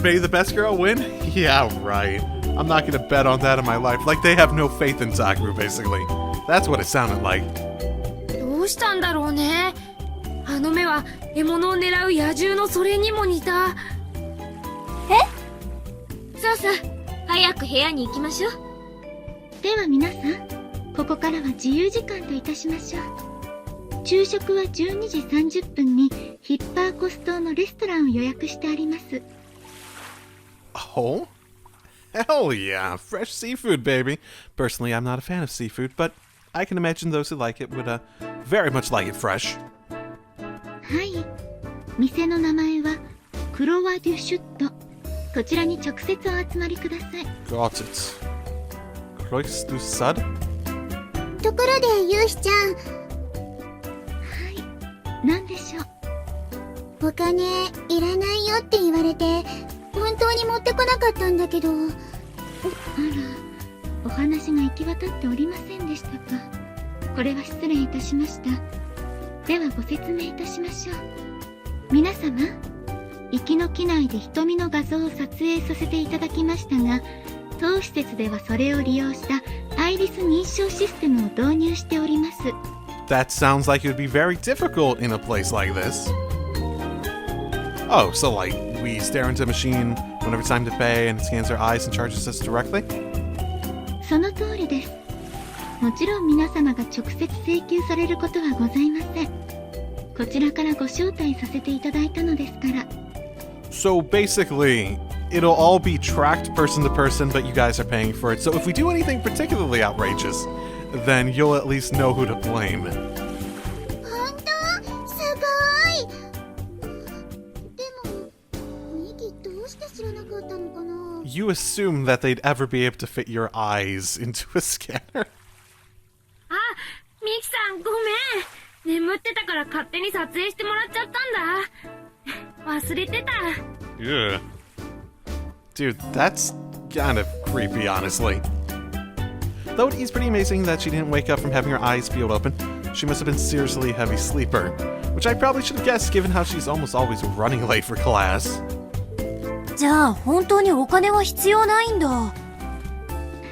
S1: may the best girl win? Yeah, right. I'm not gonna bet on that in my life. Like they have no faith in Sakura, basically. That's what it sounded like.
S8: どうしたんだろうね。あの目は獲物を狙う野獣のそれにも似た。
S4: さあさあ、早く部屋に行きましょう。
S7: では皆さん、ここからは自由時間といたしましょう。昼食は12時30分にヒッパーコス島のレストランを予約してあります。
S1: Oh? Hell yeah, fresh seafood, baby. Personally, I'm not a fan of seafood, but I can imagine those who like it would very much like it fresh.
S7: はい。店の名前はクロワ・デュ・シュット。こちらに直接お集まりください。
S1: Got it. Kreuz du Sad?
S5: ところで、ゆうひちゃん。
S7: はい。何でしょう。
S5: お金いらないよって言われて、本当に持ってこなかったんだけど。
S7: あら、お話が行き渡っておりませんでしたか。これは失礼いたしました。ではご説明いたしましょう。皆様、行きの機内で瞳の画像を撮影させていただきましたが、当施設ではそれを利用したアイリス認証システムを導入しております。
S1: That sounds like it would be very difficult in a place like this. Oh, so like, we stare into a machine whenever it's time to pay and it scans our eyes and charges us directly?
S7: その通りです。もちろん皆様が直接請求されることはございません。こちらからご招待させていただいたのですから。
S1: So basically, it'll all be tracked person to person, but you guys are paying for it. So if we do anything particularly outrageous, then you'll at least know who to blame.
S5: 本当？すごい。でも、ミキどうして知らなかったのかな？
S1: You assume that they'd ever be able to fit your eyes into a scanner.
S4: あ、ミキさんごめん。眠ってたから
S7: から勝手に撮影してもらっちゃったんだ。忘れてた。
S1: Yeah. Dude, that's kind of creepy, honestly. Though it is pretty amazing that she didn't wake up from having her eyes peeled open. She must have been seriously a heavy sleeper, which I probably should have guessed given how she's almost always running late for class.
S5: じゃあ本当にお金は必要ないんだ。
S7: は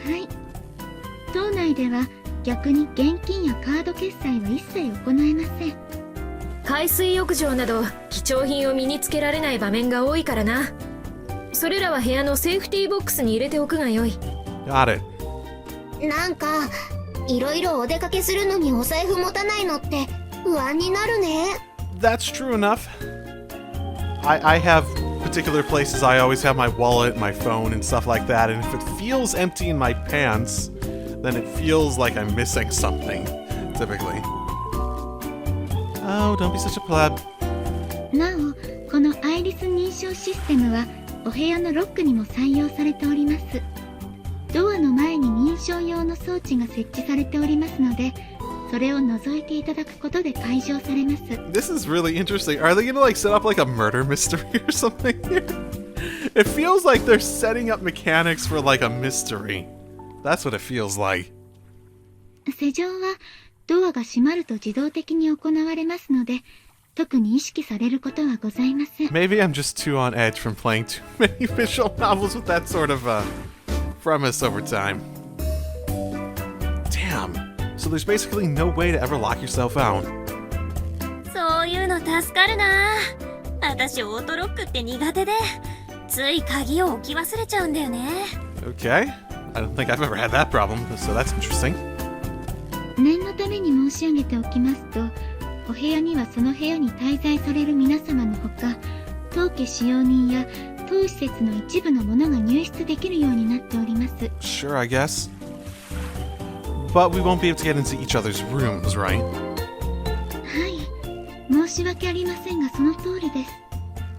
S7: い。島内では逆に現金やカード決済は一切行えません。
S8: 海水浴場など貴重品を身につけられない場面が多いからな。それらは部屋のセーフティーボックスに入れておくがよい。
S1: Got it.
S2: なんかいろいろお出かけするのにお財布持たないのって不安になるね。
S1: That's true enough. I have particular places I always have my wallet, my phone, and stuff like that, and if it feels empty in my pants, then it feels like I'm missing something, typically. Oh, don't be such a pleb.
S7: なお、このアイリス認証システムはお部屋のロックにも採用されております。ドアの前に認証用の装置が設置されておりますので、それを覗いていただくことで解錠されます。
S1: This is really interesting. Are they gonna like set up like a murder mystery or something here? It feels like they're setting up mechanics for like a mystery. That's what it feels like.
S7: 施錠はドアが閉まると自動的に行われますので、特に意識されることはございません。
S1: Maybe I'm just too on edge from playing too many visual novels with that sort of premise over time. Damn. So there's basically no way to ever lock yourself out.
S5: そういうの助かるな。私オートロックって苦手で、つい鍵を置き忘れちゃうんだよね。
S1: Okay. I don't think I've ever had that problem, so that's interesting.
S7: 念のために申し上げておきますと、お部屋にはその部屋に滞在される皆様のほか、当家使用人や当施設の一部のものが入室できるようになっております。
S1: Sure, I guess. But we won't be able to get into each other's rooms, right?
S7: はい。申し訳ありませんが、その通りです。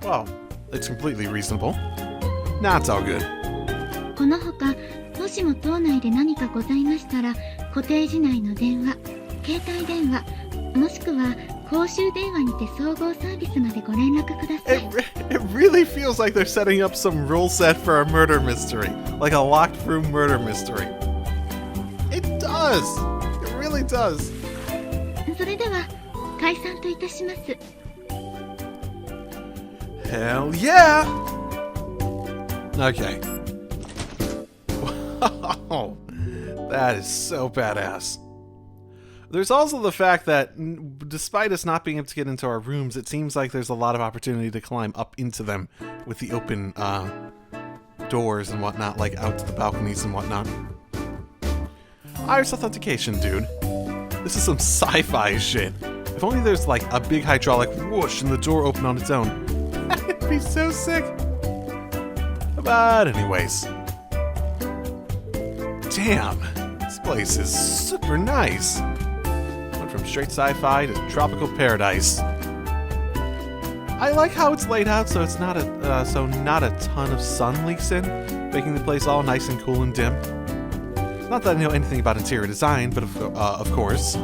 S1: Well, it's completely reasonable. Nah, it's all good.
S7: このほか、もしも島内で何かございましたら、コテージ内の電話、携帯電話、もしくは公衆電話にて総合サービスまでご連絡ください。
S1: It really feels like they're setting up some rule set for a murder mystery. Like a locked room murder mystery. It does! It really does.
S7: それでは、解散といたします。
S1: Hell yeah! Okay. Wow. That is so badass. There's also the fact that, despite us not being able to get into our rooms, it seems like there's a lot of opportunity to climb up into them with the open doors and whatnot, like out to the balconies and whatnot. Iris authentication, dude. This is some sci-fi shit. If only there's like a big hydraulic whoosh and the door opened on its own. That'd be so sick. But anyways. Damn, this place is super nice. Went from straight sci-fi to tropical paradise. I like how it's laid out so it's not a ton of sun leaks in, making the place all nice and cool and dim. Not that I know anything about interior design, but of course.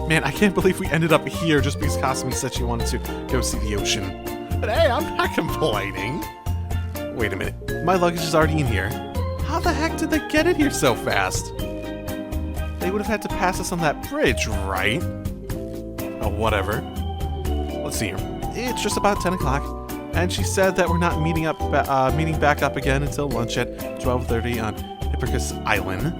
S1: Man, I can't believe we ended up here just because Kasumi said she wanted to go see the ocean. But hey, I'm not complaining. Wait a minute, my luggage is already in here. How the heck did they get it here so fast? They would have had to pass us on that bridge, right? Oh, whatever. Let's see here. It's just about 10 o'clock, and she said that we're not meeting back up again until lunch at 12:30 on Hipparchus Island.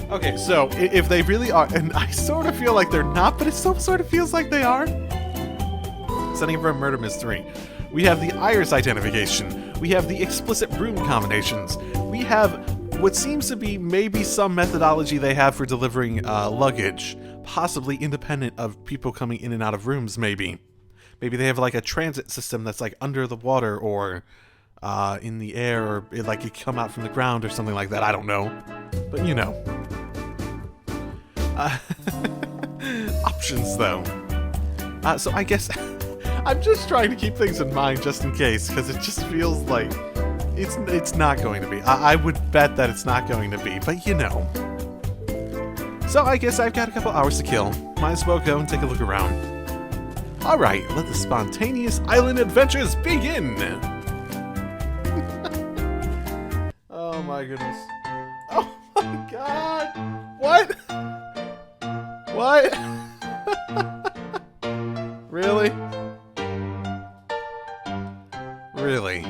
S1: Okay, so if they really are, and I sort of feel like they're not, but it still sort of feels like they are. Setting for a murder mystery. We have the iris identification. We have the explicit room combinations. We have what seems to be maybe some methodology they have for delivering luggage, possibly independent of people coming in and out of rooms, maybe. Maybe they have like a transit system that's like under the water or in the air, or like it come out from the ground or something like that. I don't know. But you know. Options though. So I guess I'm just trying to keep things in mind just in case, because it just feels like it's not going to be. I would bet that it's not going to be, but you know. So I guess I've got a couple hours to kill. Might as well go and take a look around. Alright, let the spontaneous island adventures begin! Oh my goodness. Oh my god! What? What? Really? Really?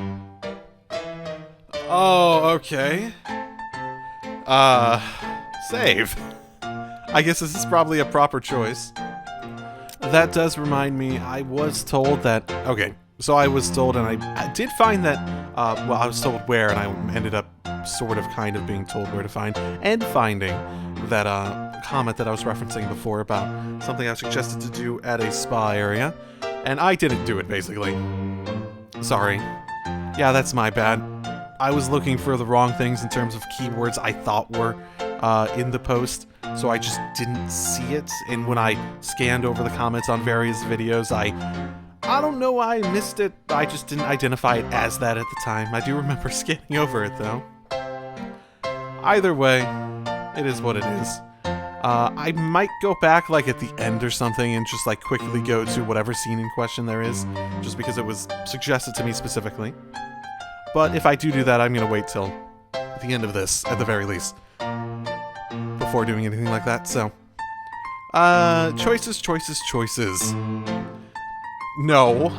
S1: Oh, okay. Save. I guess this is probably a proper choice. That does remind me, I was told that... Okay, so I was told, and I did find that... well, I was told where, and I ended up sort of kind of being told where to find, and finding that comment that I was referencing before about something I was suggested to do at a spa area, and I didn't do it, basically. Sorry. Yeah, that's my bad. I was looking for the wrong things in terms of keywords I thought were in the post, so I just didn't see it, and when I scanned over the comments on various videos, I don't know why I missed it, I just didn't identify it as that at the time. I do remember scanning over it, though. Either way, it is what it is. I might go back, like, at the end or something and just, like, quickly go to whatever scene in question there is, just because it was suggested to me specifically. But if I do that, I'm gonna wait till the end of this, at the very least, before doing anything like that, so. Choices. No.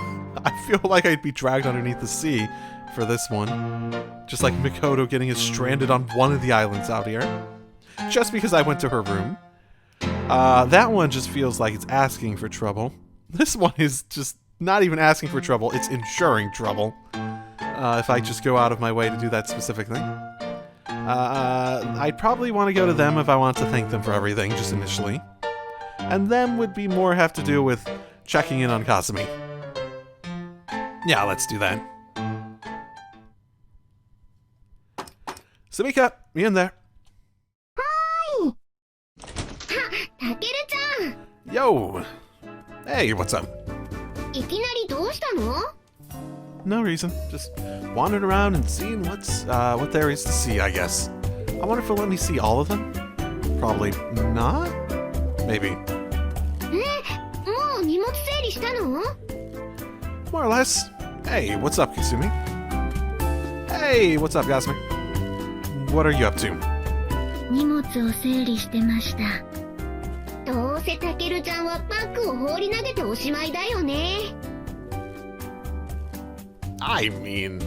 S1: I feel like I'd be dragged underneath the sea for this one. Just like Mikoto getting us stranded on one of the islands out here. Just because I went to her room. That one just feels like it's asking for trouble. This one is just not even asking for trouble, it's ensuring trouble. If I just go out of my way to do that specifically. I'd probably want to go to them if I want to thank them for everything, just initially. And them would be more have to do with checking in on Kasumi. Yeah, let's do that. Sumika, me in there.
S5: Hi! たけるちゃん
S1: Yo! Hey, what's up?
S5: いきなりどうしたの
S1: No reason. Just wandered around and seeing what there is to see, I guess. I wonder if it'll let me see all of them? Probably not? Maybe.
S5: もう荷物整理したの
S1: More or less. Hey, what's up, Kasumi? Hey, what's up, Kasumi? What are you up to?
S7: 荷物を整理してました。
S5: どうせたけるちゃんはバッグを放り投げておしまいだよね
S1: I mean,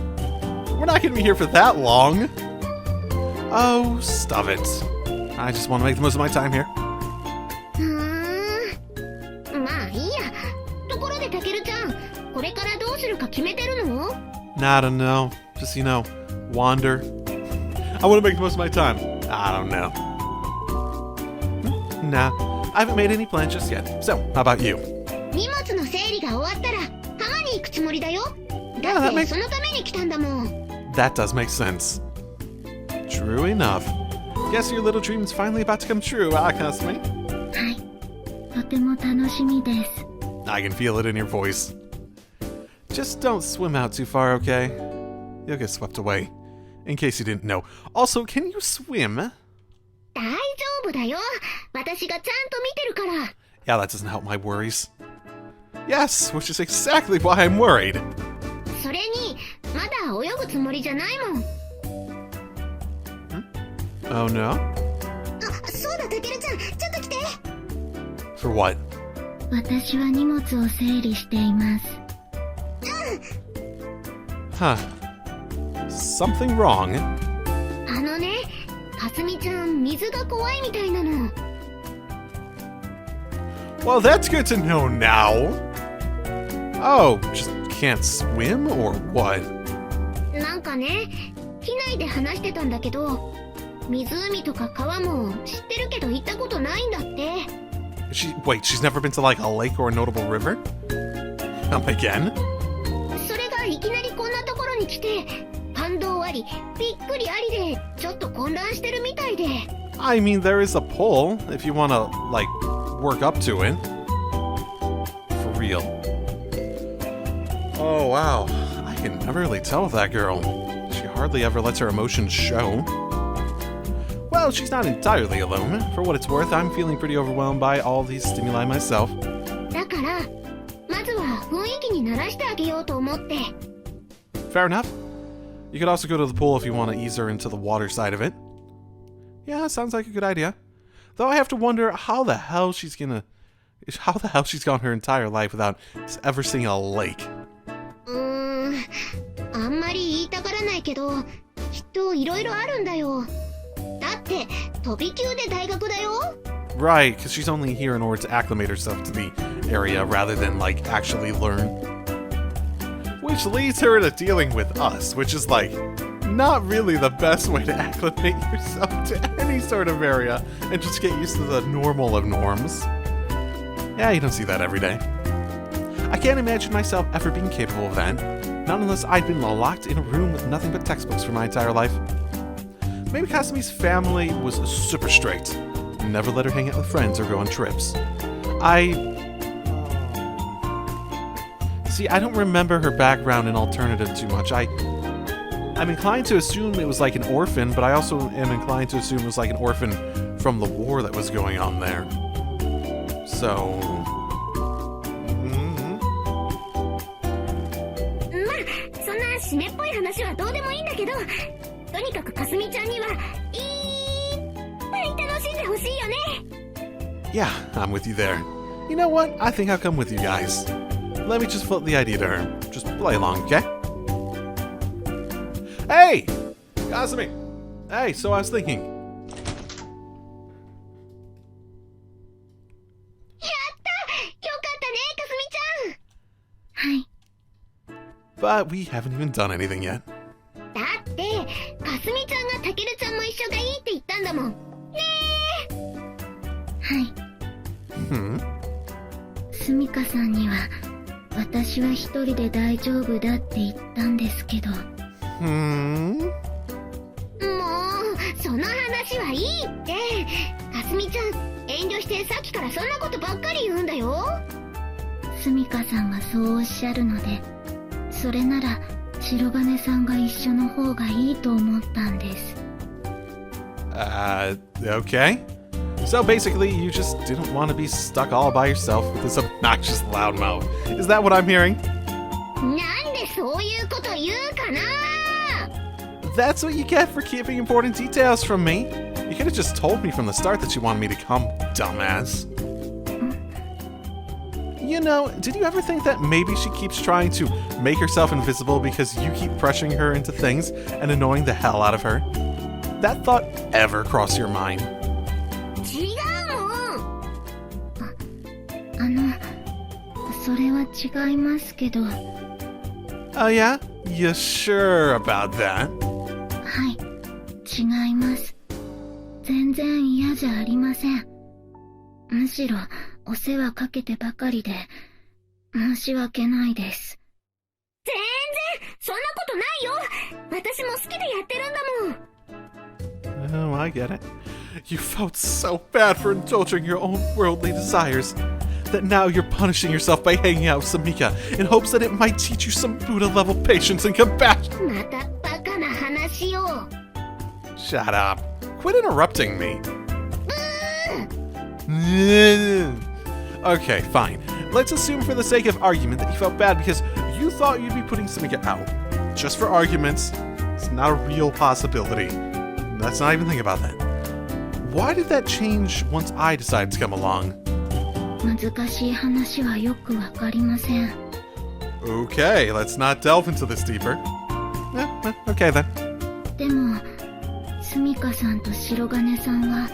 S1: we're not gonna be here for that long. Oh, stop it. I just want to make the most of my time here.
S5: まあいいやところでたけるちゃんこれからどうするか決めてるの
S1: Nah, I don't know. Just, you know, wander. I want to make the most of my time. I don't know. Nah, I haven't made any plans just yet. So, how about you?
S5: 荷物の整理が終わったら浜に行くつもりだよ
S1: Yeah,
S5: だ
S1: that
S5: って
S1: makes...
S5: そのために来たんだもん
S1: That does make sense. True enough. Guess your little dream's finally about to come true, Kasumi.
S7: はい。とても楽しみです。
S1: I can feel it in your voice. Just don't swim out too far, okay? You'll get swept away. In case you didn't know. Also, can you swim?
S5: 大丈夫だよ私がちゃんと見てるから
S1: Yeah, that doesn't help my worries. Yes, which is exactly why I'm worried.
S5: それにまだ泳ぐつもりじゃないもん
S1: Oh no?
S5: あ、そうだたけるちゃんちょっと来て
S1: For what?
S7: 私は荷物を整理しています。
S1: Huh. Something wrong?
S5: あのねかすみちゃん水が怖いみたいなの
S1: Well, that's good to know now. Oh, just can't swim or what?
S5: なんかね機内で話してたんだけど湖とか川も知ってるけど行ったことないんだって
S1: Wait, she's never been to like a lake or a notable river? Again?
S5: それがいきなりこんなところに来て感動ありびっくりありでちょっと混乱してるみたいで
S1: I mean, there is a pull if you want to, like, work up to it. For real. Oh, wow. I can never really tell with that girl. She hardly ever lets her emotions show. Well, she's not entirely alone. For what it's worth, I'm feeling pretty overwhelmed by all these stimuli myself.
S5: だからま
S2: まずは雰囲気に慣らしてあげようと思って。
S1: Fair enough. You could also go to the pool if you want to ease her into the water side of it. Yeah, sounds like a good idea. Though I have to wonder how the hell she's gone her entire life without ever seeing a lake.
S2: あんまり言いたがらないけど、きっといろいろあるんだよ。だって飛び級で大学だよ。
S1: Right, because she's only here in order to acclimate herself to the area rather than, like, actually learn. Which leads her to dealing with us, which is, like, not really the best way to acclimate yourself to any sort of area and just get used to the normal of norms. Yeah, you don't see that every day. I can't imagine myself ever being capable of that, not unless I'd been locked in a room with nothing but textbooks for my entire life. Maybe Kasumi's family was super strict. Never let her hang out with friends or go on trips. See, I don't remember her background in Alternative too much. I'm inclined to assume it was like an orphan, but I also am inclined to assume it was like an orphan from the war that was going on there. So... Yeah, I'm with you there. You know what? I think I'll come with you guys. Let me just float the idea to her. Just play along, okay? Hey! Kasumi! Hey, so I was thinking. But we haven't even done anything yet. Hmm?
S7: すみかさんには私は一人で大丈夫だって言ったんですけど。
S2: もうその話はいいって。かすみちゃん遠慮してさっきからそんなことばっかり言うんだよ。
S7: すみかさんがそうおっしゃるので、それなら白金さんが一緒の方がいいと思ったんです。
S1: Okay. So basically, you just didn't want to be stuck all by yourself with this obnoxious loudmouth. Is that what I'm hearing?
S2: なんでそういうこと言うかな?
S1: That's what you get for keeping important details from me. You could have just told me from the start that you wanted me to come, dumbass. You know, did you ever think that maybe she keeps trying to make herself invisible because you keep pressuring her into things and annoying the hell out of her? That thought ever cross your mind?
S2: 違うもん。
S7: それは違いますけど。
S1: Oh yeah? You sure about that?
S7: はい、違います。全然嫌じゃありません。むしろお世話かけてばかりで申し訳ないです。
S2: 全然そんなことないよ。私も好きでやってるんだもん。
S1: Oh, I get it. You felt so bad for indulging your own worldly desires that now you're punishing yourself by hanging out with Samika in hopes that it might teach you some Buddha-level patience and compassion.
S2: またバカな話を。
S1: Shut up. Quit interrupting me. Okay, fine. Let's assume for the sake of argument that you felt bad because you thought you'd be putting Samika out. Just for arguments, it's not a real possibility. Let's not even think about that. Why did that change once I decided to come along?
S7: 難しい話はよくわかりません。
S1: Okay, let's not delve into this deeper. Okay then.
S7: でも、すみかさんと白金さんは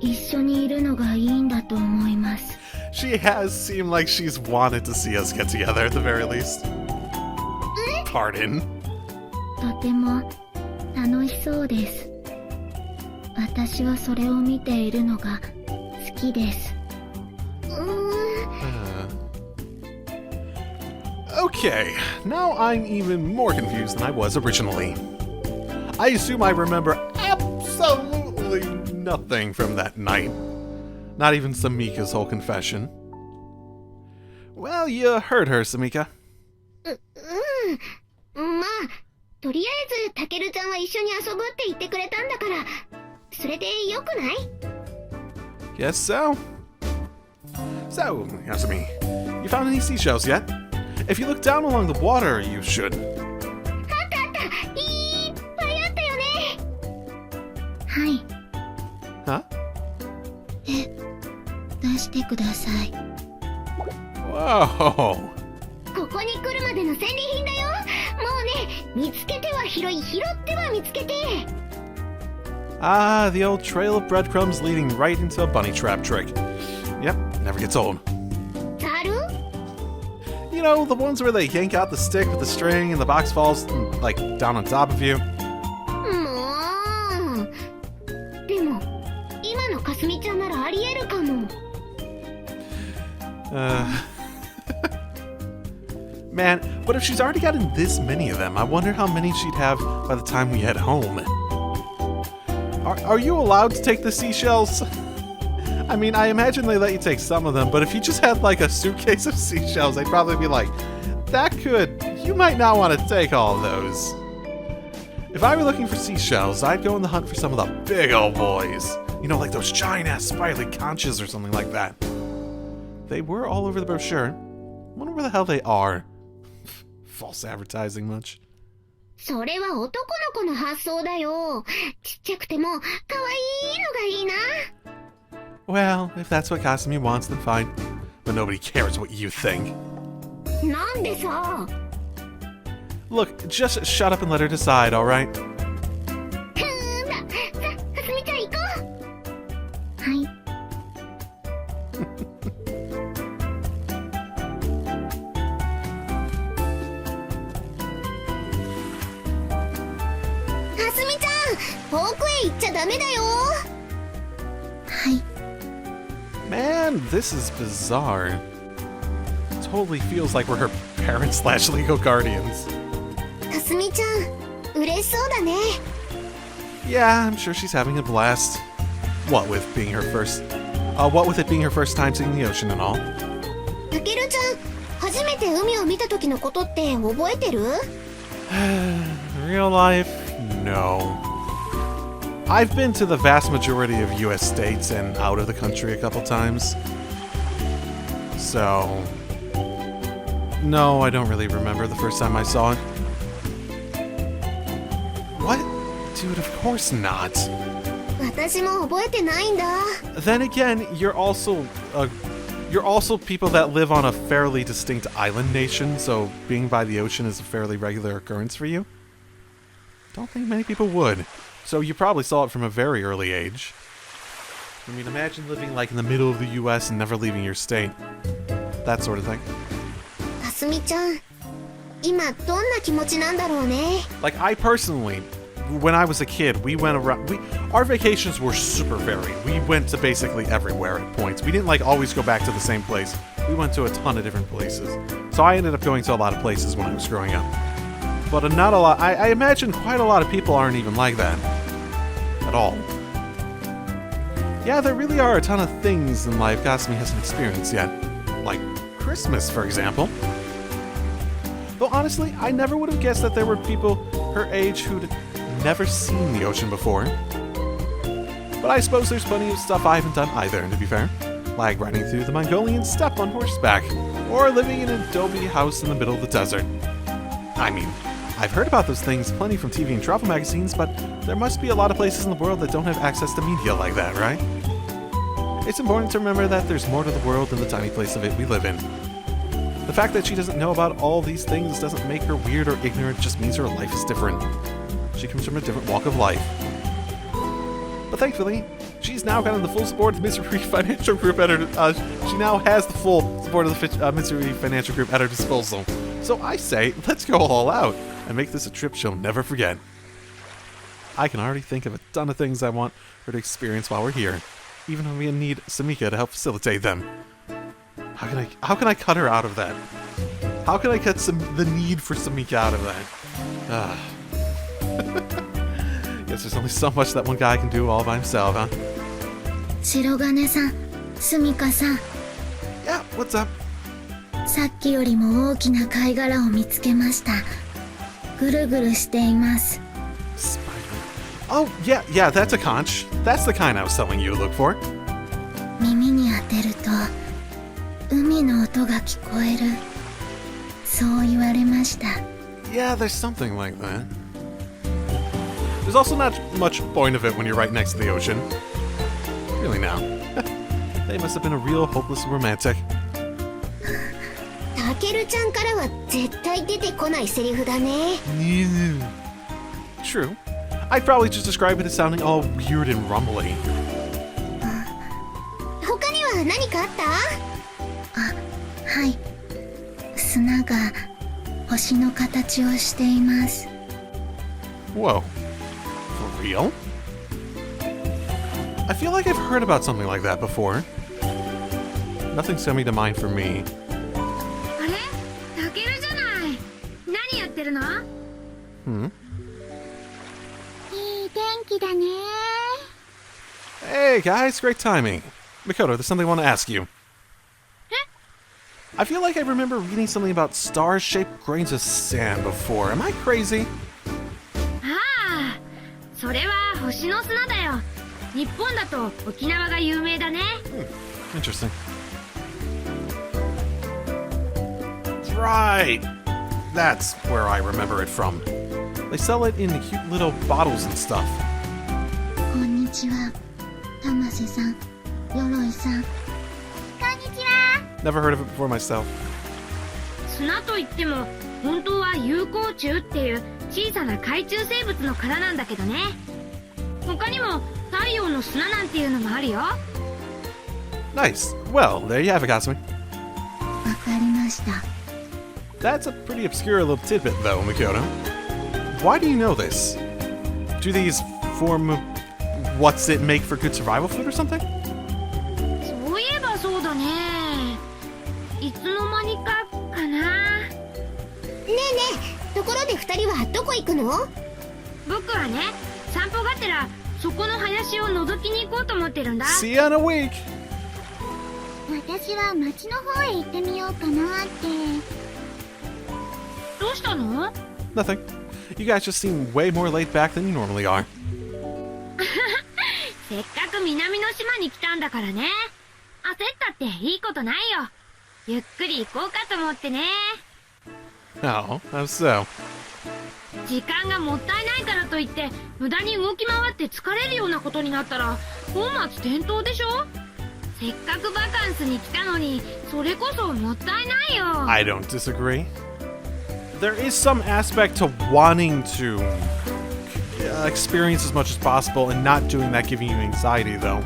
S7: 一緒にいるのがいいんだと思います。
S1: She has seemed like she's wanted to see us get together at the very least. Pardon?
S7: とても楽しそうです。私はそれを見ているのが好きです。
S1: Okay, now I'm even more confused than I was originally. I assume I remember absolutely nothing from that night. Not even Samika's whole confession. Well, you heard her, Samika.
S2: まあ、とりあえずタケルちゃんは一緒に遊ぶって言ってくれたんだから、それでよくない？
S1: Guess so. So, Kasumi, you found any seashells yet? If you look down along the water, you should.
S5: あったあったいっぱいあったよね。はい。
S1: Huh?
S5: 出してください。
S1: Whoa!
S5: ここに来るまでの戦利品だよ。もうね、見つけては拾い、拾っては見つけて。
S1: Ah, the old trail of breadcrumbs leading right into a bunny trap trick. Yep, never gets old.
S5: ザル？
S1: You know, the ones where they yank out the stick with the string and the box falls, like, down on top of you.
S5: もう。でも、今のかすみちゃんならありえるかも。
S1: Man, but if she's already gotten this many of them, I wonder how many she'd have by the time we head home. Are you allowed to take the seashells? I mean, I imagine they let you take some of them, but if you just had like a suitcase of seashells, I'd probably be like, you might not want to take all of those. If I were looking for seashells, I'd go on the hunt for some of the big old boys. You know, like those giant-ass spirally conches or something like that. They were all over the brochure. Wonder where the hell they are. False advertising much.
S5: それは男の子の発想だよ。ちっちゃくても可愛いのがいいな。
S1: Well, if that's what Kasumi wants, then fine. But nobody cares what you think.
S5: なんでさ。
S1: Look, just shut up and let her decide, alright?
S5: さ、かすみちゃん行こう。はい。かすみちゃん、遠くへ行っちゃダメだよ。はい。
S1: Man, this is bizarre. Totally feels like we're her parents / legal guardians.
S5: かすみちゃん、嬉しそうだね。
S1: Yeah, I'm sure she's having a blast. What with being her first... what with it being her first time seeing the ocean and all.
S5: たけるちゃん、初めて海を見た時のことって覚えてる？
S1: Real life? No. I've been to the vast majority of US states and out of the country a couple times. So... No, I don't really remember the first time I saw it. What? Dude, of course not.
S5: 私も覚えてないんだ。
S1: Then again, you're also people that live on a fairly distinct island nation, so being by the ocean is a fairly regular occurrence for you. Don't think many people would. So you probably saw it from a very early age. I mean, imagine living like in the middle of the US and never leaving your state. That sort of thing.
S5: かすみちゃん、今どんな気持ちなんだろうね。
S1: Like, I personally, when I was a kid, we went around... Our vacations were super varied. We went to basically everywhere at points. We didn't, like, always go back to the same place. We went to a ton of different places. So I ended up going to a lot of places when I was growing up. But not a lot... I imagine quite a lot of people aren't even like that. At all. Yeah, there really are a ton of things in life Kasumi hasn't experienced yet. Like Christmas, for example. Though honestly, I never would have guessed that there were people her age who'd never seen the ocean before. But I suppose there's plenty of stuff I haven't done either, to be fair. Like riding through the Mongolian steppe on horseback, or living in an adobe house in the middle of the desert. I mean, I've heard about those things plenty from TV and travel magazines, but there must be a lot of places in the world that don't have access to media like that, right? It's important to remember that there's more to the world than the tiny place of it we live in. The fact that she doesn't know about all these things doesn't make her weird or ignorant, just means her life is different. She comes from a different walk of life. But thankfully, she's now gotten the full support of the Mitsuri Financial Group at her... she now has the full support of the Mitsuri Financial Group at her disposal. So I say, let's go all out and make this a trip she'll never forget. I can already think of a ton of things I want her to experience while we're here, even when we need Samika to help facilitate them. How can I cut her out of that? How can I cut the need for Samika out of that? Guess there's only so much that one guy can do all by himself, huh?
S5: 白金さん、すみかさん。
S1: Yeah, what's up?
S5: さっきよりも大きな貝殻を見つけました。ぐるぐるしています。
S1: Spider. Oh, yeah, that's a conch. That's the kind I was telling you to look for.
S5: 耳に当てると海の音が聞こえる。そう言われました。
S1: Yeah, there's something like that. There's also not much point of it when you're right next to the ocean. Really now. They must have been a real hopeless romantic.
S5: タケルちゃんからは絶対出てこないセリフだね。
S1: True. I'd probably just describe it as sounding all weird and rumbly.
S5: 他には何かあった？あ、はい。砂が星の形をしています。
S1: Whoa. For real? I feel like I've heard about something like that before. Nothing's coming to mind for me.
S8: あれ？タケルじゃない。何やってるの？
S1: Hmm?
S7: いい天気だね。
S1: Hey guys, great timing. Makoto, there's something I want to ask you. I feel like I remember reading something about star-shaped grains of sand before. Am I crazy?
S8: ああ、それは星の砂だよ。日本だと沖縄が有名だね。
S1: Interesting. Right. That's where I remember it from. They sell it in the cute little bottles and stuff.
S5: こんにちは。玉瀬さん、鎧さん。こんにちは。
S1: Never heard of it before myself.
S8: 砂といっても本当は有孔虫っていう小さな海中生物の殻なんだけどね。他にも太陽の砂なんていうのもあるよ。
S1: Nice. Well, there you have it, Kasumi.
S5: わかりました。
S1: That's a pretty obscure little tidbit, though, Makoto. Why do you know this? Do these form what's it make for good survival food or something?
S8: そういえばそうだね。いつの間にかかな。
S5: ねえねえ、ところで二人はどこ行くの？
S8: 僕はね、散歩がてらそこの林を覗きに行こうと思ってるんだ。
S1: See you in a week.
S7: 私は町の方へ行ってみようかなって。
S8: どうしたの？
S1: Nothing. You guys just seem way more laid back than you normally are.
S8: せっかく南の島に来たんだからね。焦ったっていいことないよ。ゆっくり行こうかと思ってね。
S1: Oh, how so?
S8: 時間がもったいないからといって無駄に動き回って疲れるようなことになったら本末転倒でしょ。せっかくバカンスに来たのにそれこそもったいないよ。
S1: I don't disagree. There is some aspect to wanting to experience as much as possible and not doing that giving you anxiety, though.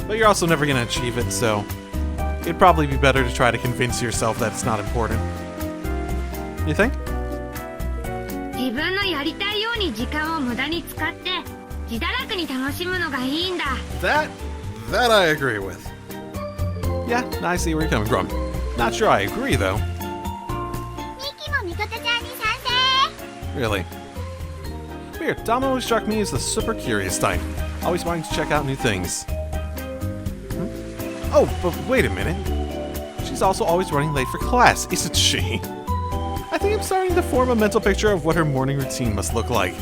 S1: But you're also never going to achieve it, so it'd probably be better to try to convince yourself that it's not important. You think?
S8: 自分のやりたいように時間を無駄に使って自堕落に楽しむのがいいんだ。
S1: That I agree with. Yeah, I see where you're coming from. Not sure I agree, though.
S7: ミキもミコトちゃんに賛成。
S1: Really. Weird. Dom always struck me as the super curious type, always wanting to check out new things. Oh, but wait a minute. She's also always running late for class, isn't she? I think I'm starting to form a mental picture of what her morning routine must look like.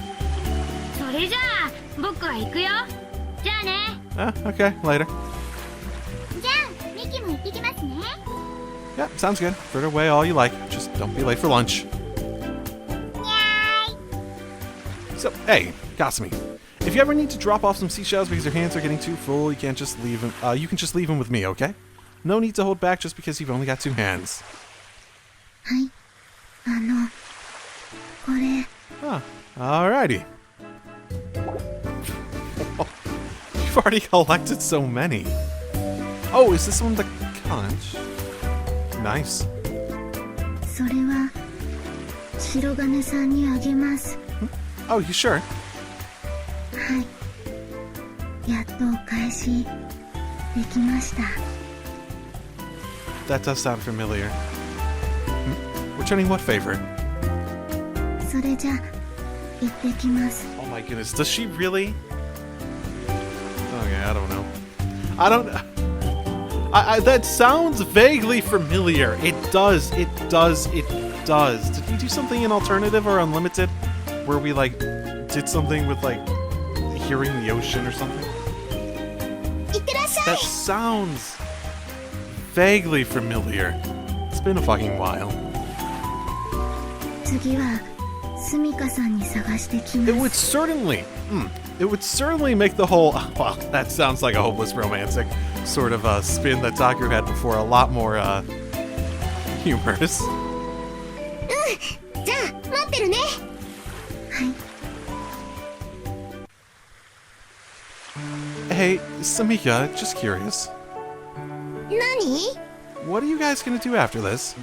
S8: それじゃあ僕は行くよ。じゃあね。
S1: Okay, later.
S7: じゃあミキも行ってきますね。
S1: Yeah, sounds good. Throw it away all you like. Just don't be late for lunch.
S7: にゃーい。
S1: So, hey, Kasumi. If you ever need to drop off some seashells because your hands are getting too full, you can't just leave them. You can just leave them with me, okay? No need to hold back just because you've only got 2 hands.
S5: はい。これ。
S1: Huh. Alrighty. You've already collected so many. Oh, is this one the conch? Nice.
S5: それは白金さんにあげます。
S1: Oh, you sure?
S5: はい。やっとお返しできました。
S1: That does sound familiar. Returning what favor?
S5: それじゃ行ってきます。
S1: Oh my goodness, does she really? Okay, I don't know. I don't... that sounds vaguely familiar. It does. Did we do something in Alternative or Unlimited? Where we, like, did something with, like, hearing the ocean or something?
S5: いってらっしゃい。
S1: That sounds vaguely familiar. It's been a fucking while.
S7: 次はスミカさんに探してき
S1: It
S7: ま
S1: would
S7: す
S1: certainly, it would certainly make the whole, well, that sounds like a hopeless romantic sort of spin that Taku had before a lot more, humorous.
S5: じゃあ待ってるね。
S1: Hey, Samika, just curious.
S5: 何？
S1: What are you guys gonna do after this?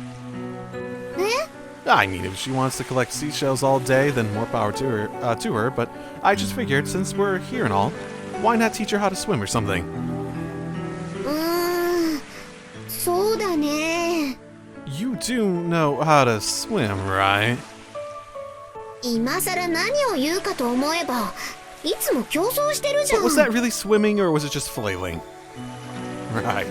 S5: え？
S1: I mean, if she wants to collect seashells all day, then more power to her, but I just figured, since we're here and all, why not teach her how to swim or something?
S5: そうだね。
S1: You do know how to swim, right?
S5: 今さら何を言うかと思えば、いつも競争してるじゃ
S1: But
S5: ん。
S1: was that really swimming, or was it just flailing? Right.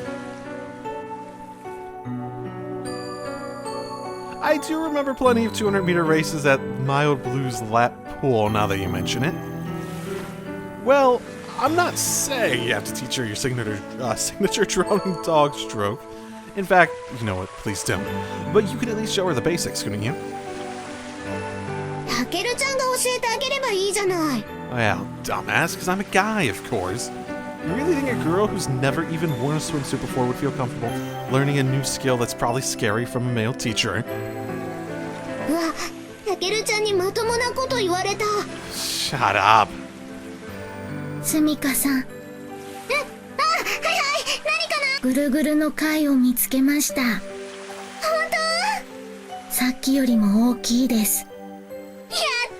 S1: I do remember plenty of 200-meter races at my old Blue's lap pool, now that you mention it. Well, I'm not saying you have to teach her your signature drowning dog stroke. In fact, you know what, please don't. But you could at least show her the basics, couldn't you?
S5: たけるちゃんが教えてあげればいいじゃない。
S1: Well, dumbass, because I'm a guy, of course. You really think a girl who's never even worn a swimsuit before would feel comfortable learning a new skill that's probably scary from a male teacher?
S5: うわ、たけるちゃんにまともなこと言われた。
S1: Shut up.
S7: スミカさん、
S5: はいはい、何かな。
S7: ぐるぐるの貝を見つけました。
S5: 本
S7: さっきよりも大きいです。
S5: 当？やっ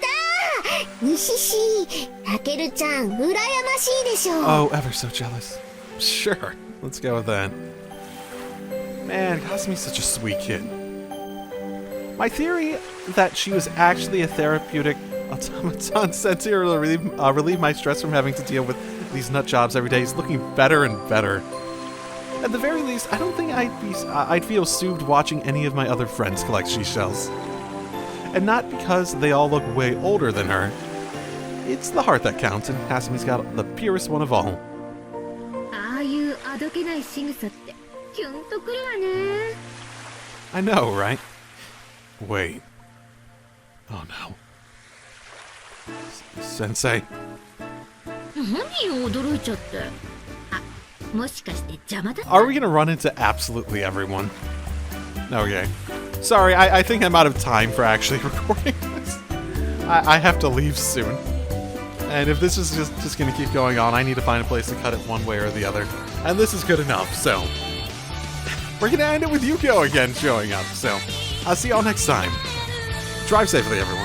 S5: たー。にしし、たけるちゃん、羨ましいでしょ。
S1: Oh, ever so jealous. Sure, let's go with that. Man, Kasumi's such a sweet kid. My theory that she was actually a therapeutic automaton sent here to relieve my stress from having to deal with these nut jobs every day is looking better and better. At the very least, I don't think I'd feel soothed watching any of my other friends collect seashells. And not because they all look way older than her. It's the heart that counts, and Kasumi's got the purest one of all.
S4: ああいうあどけない仕草ってキュンとくるわね。
S1: I know, right? Wait. Oh no. Sensei.
S8: 何よ驚いちゃって。
S4: あ、もしかして邪魔だった？
S1: Are we gonna run into absolutely everyone? Okay. Sorry, I think I'm out of time for actually recording this. I have to leave soon. And if this is just gonna keep going on, I need to find a place to cut it one way or the other. And this is good enough, so... We're gonna end it with Yukio again showing up, so... I'll see y'all next time. Drive safely, everyone.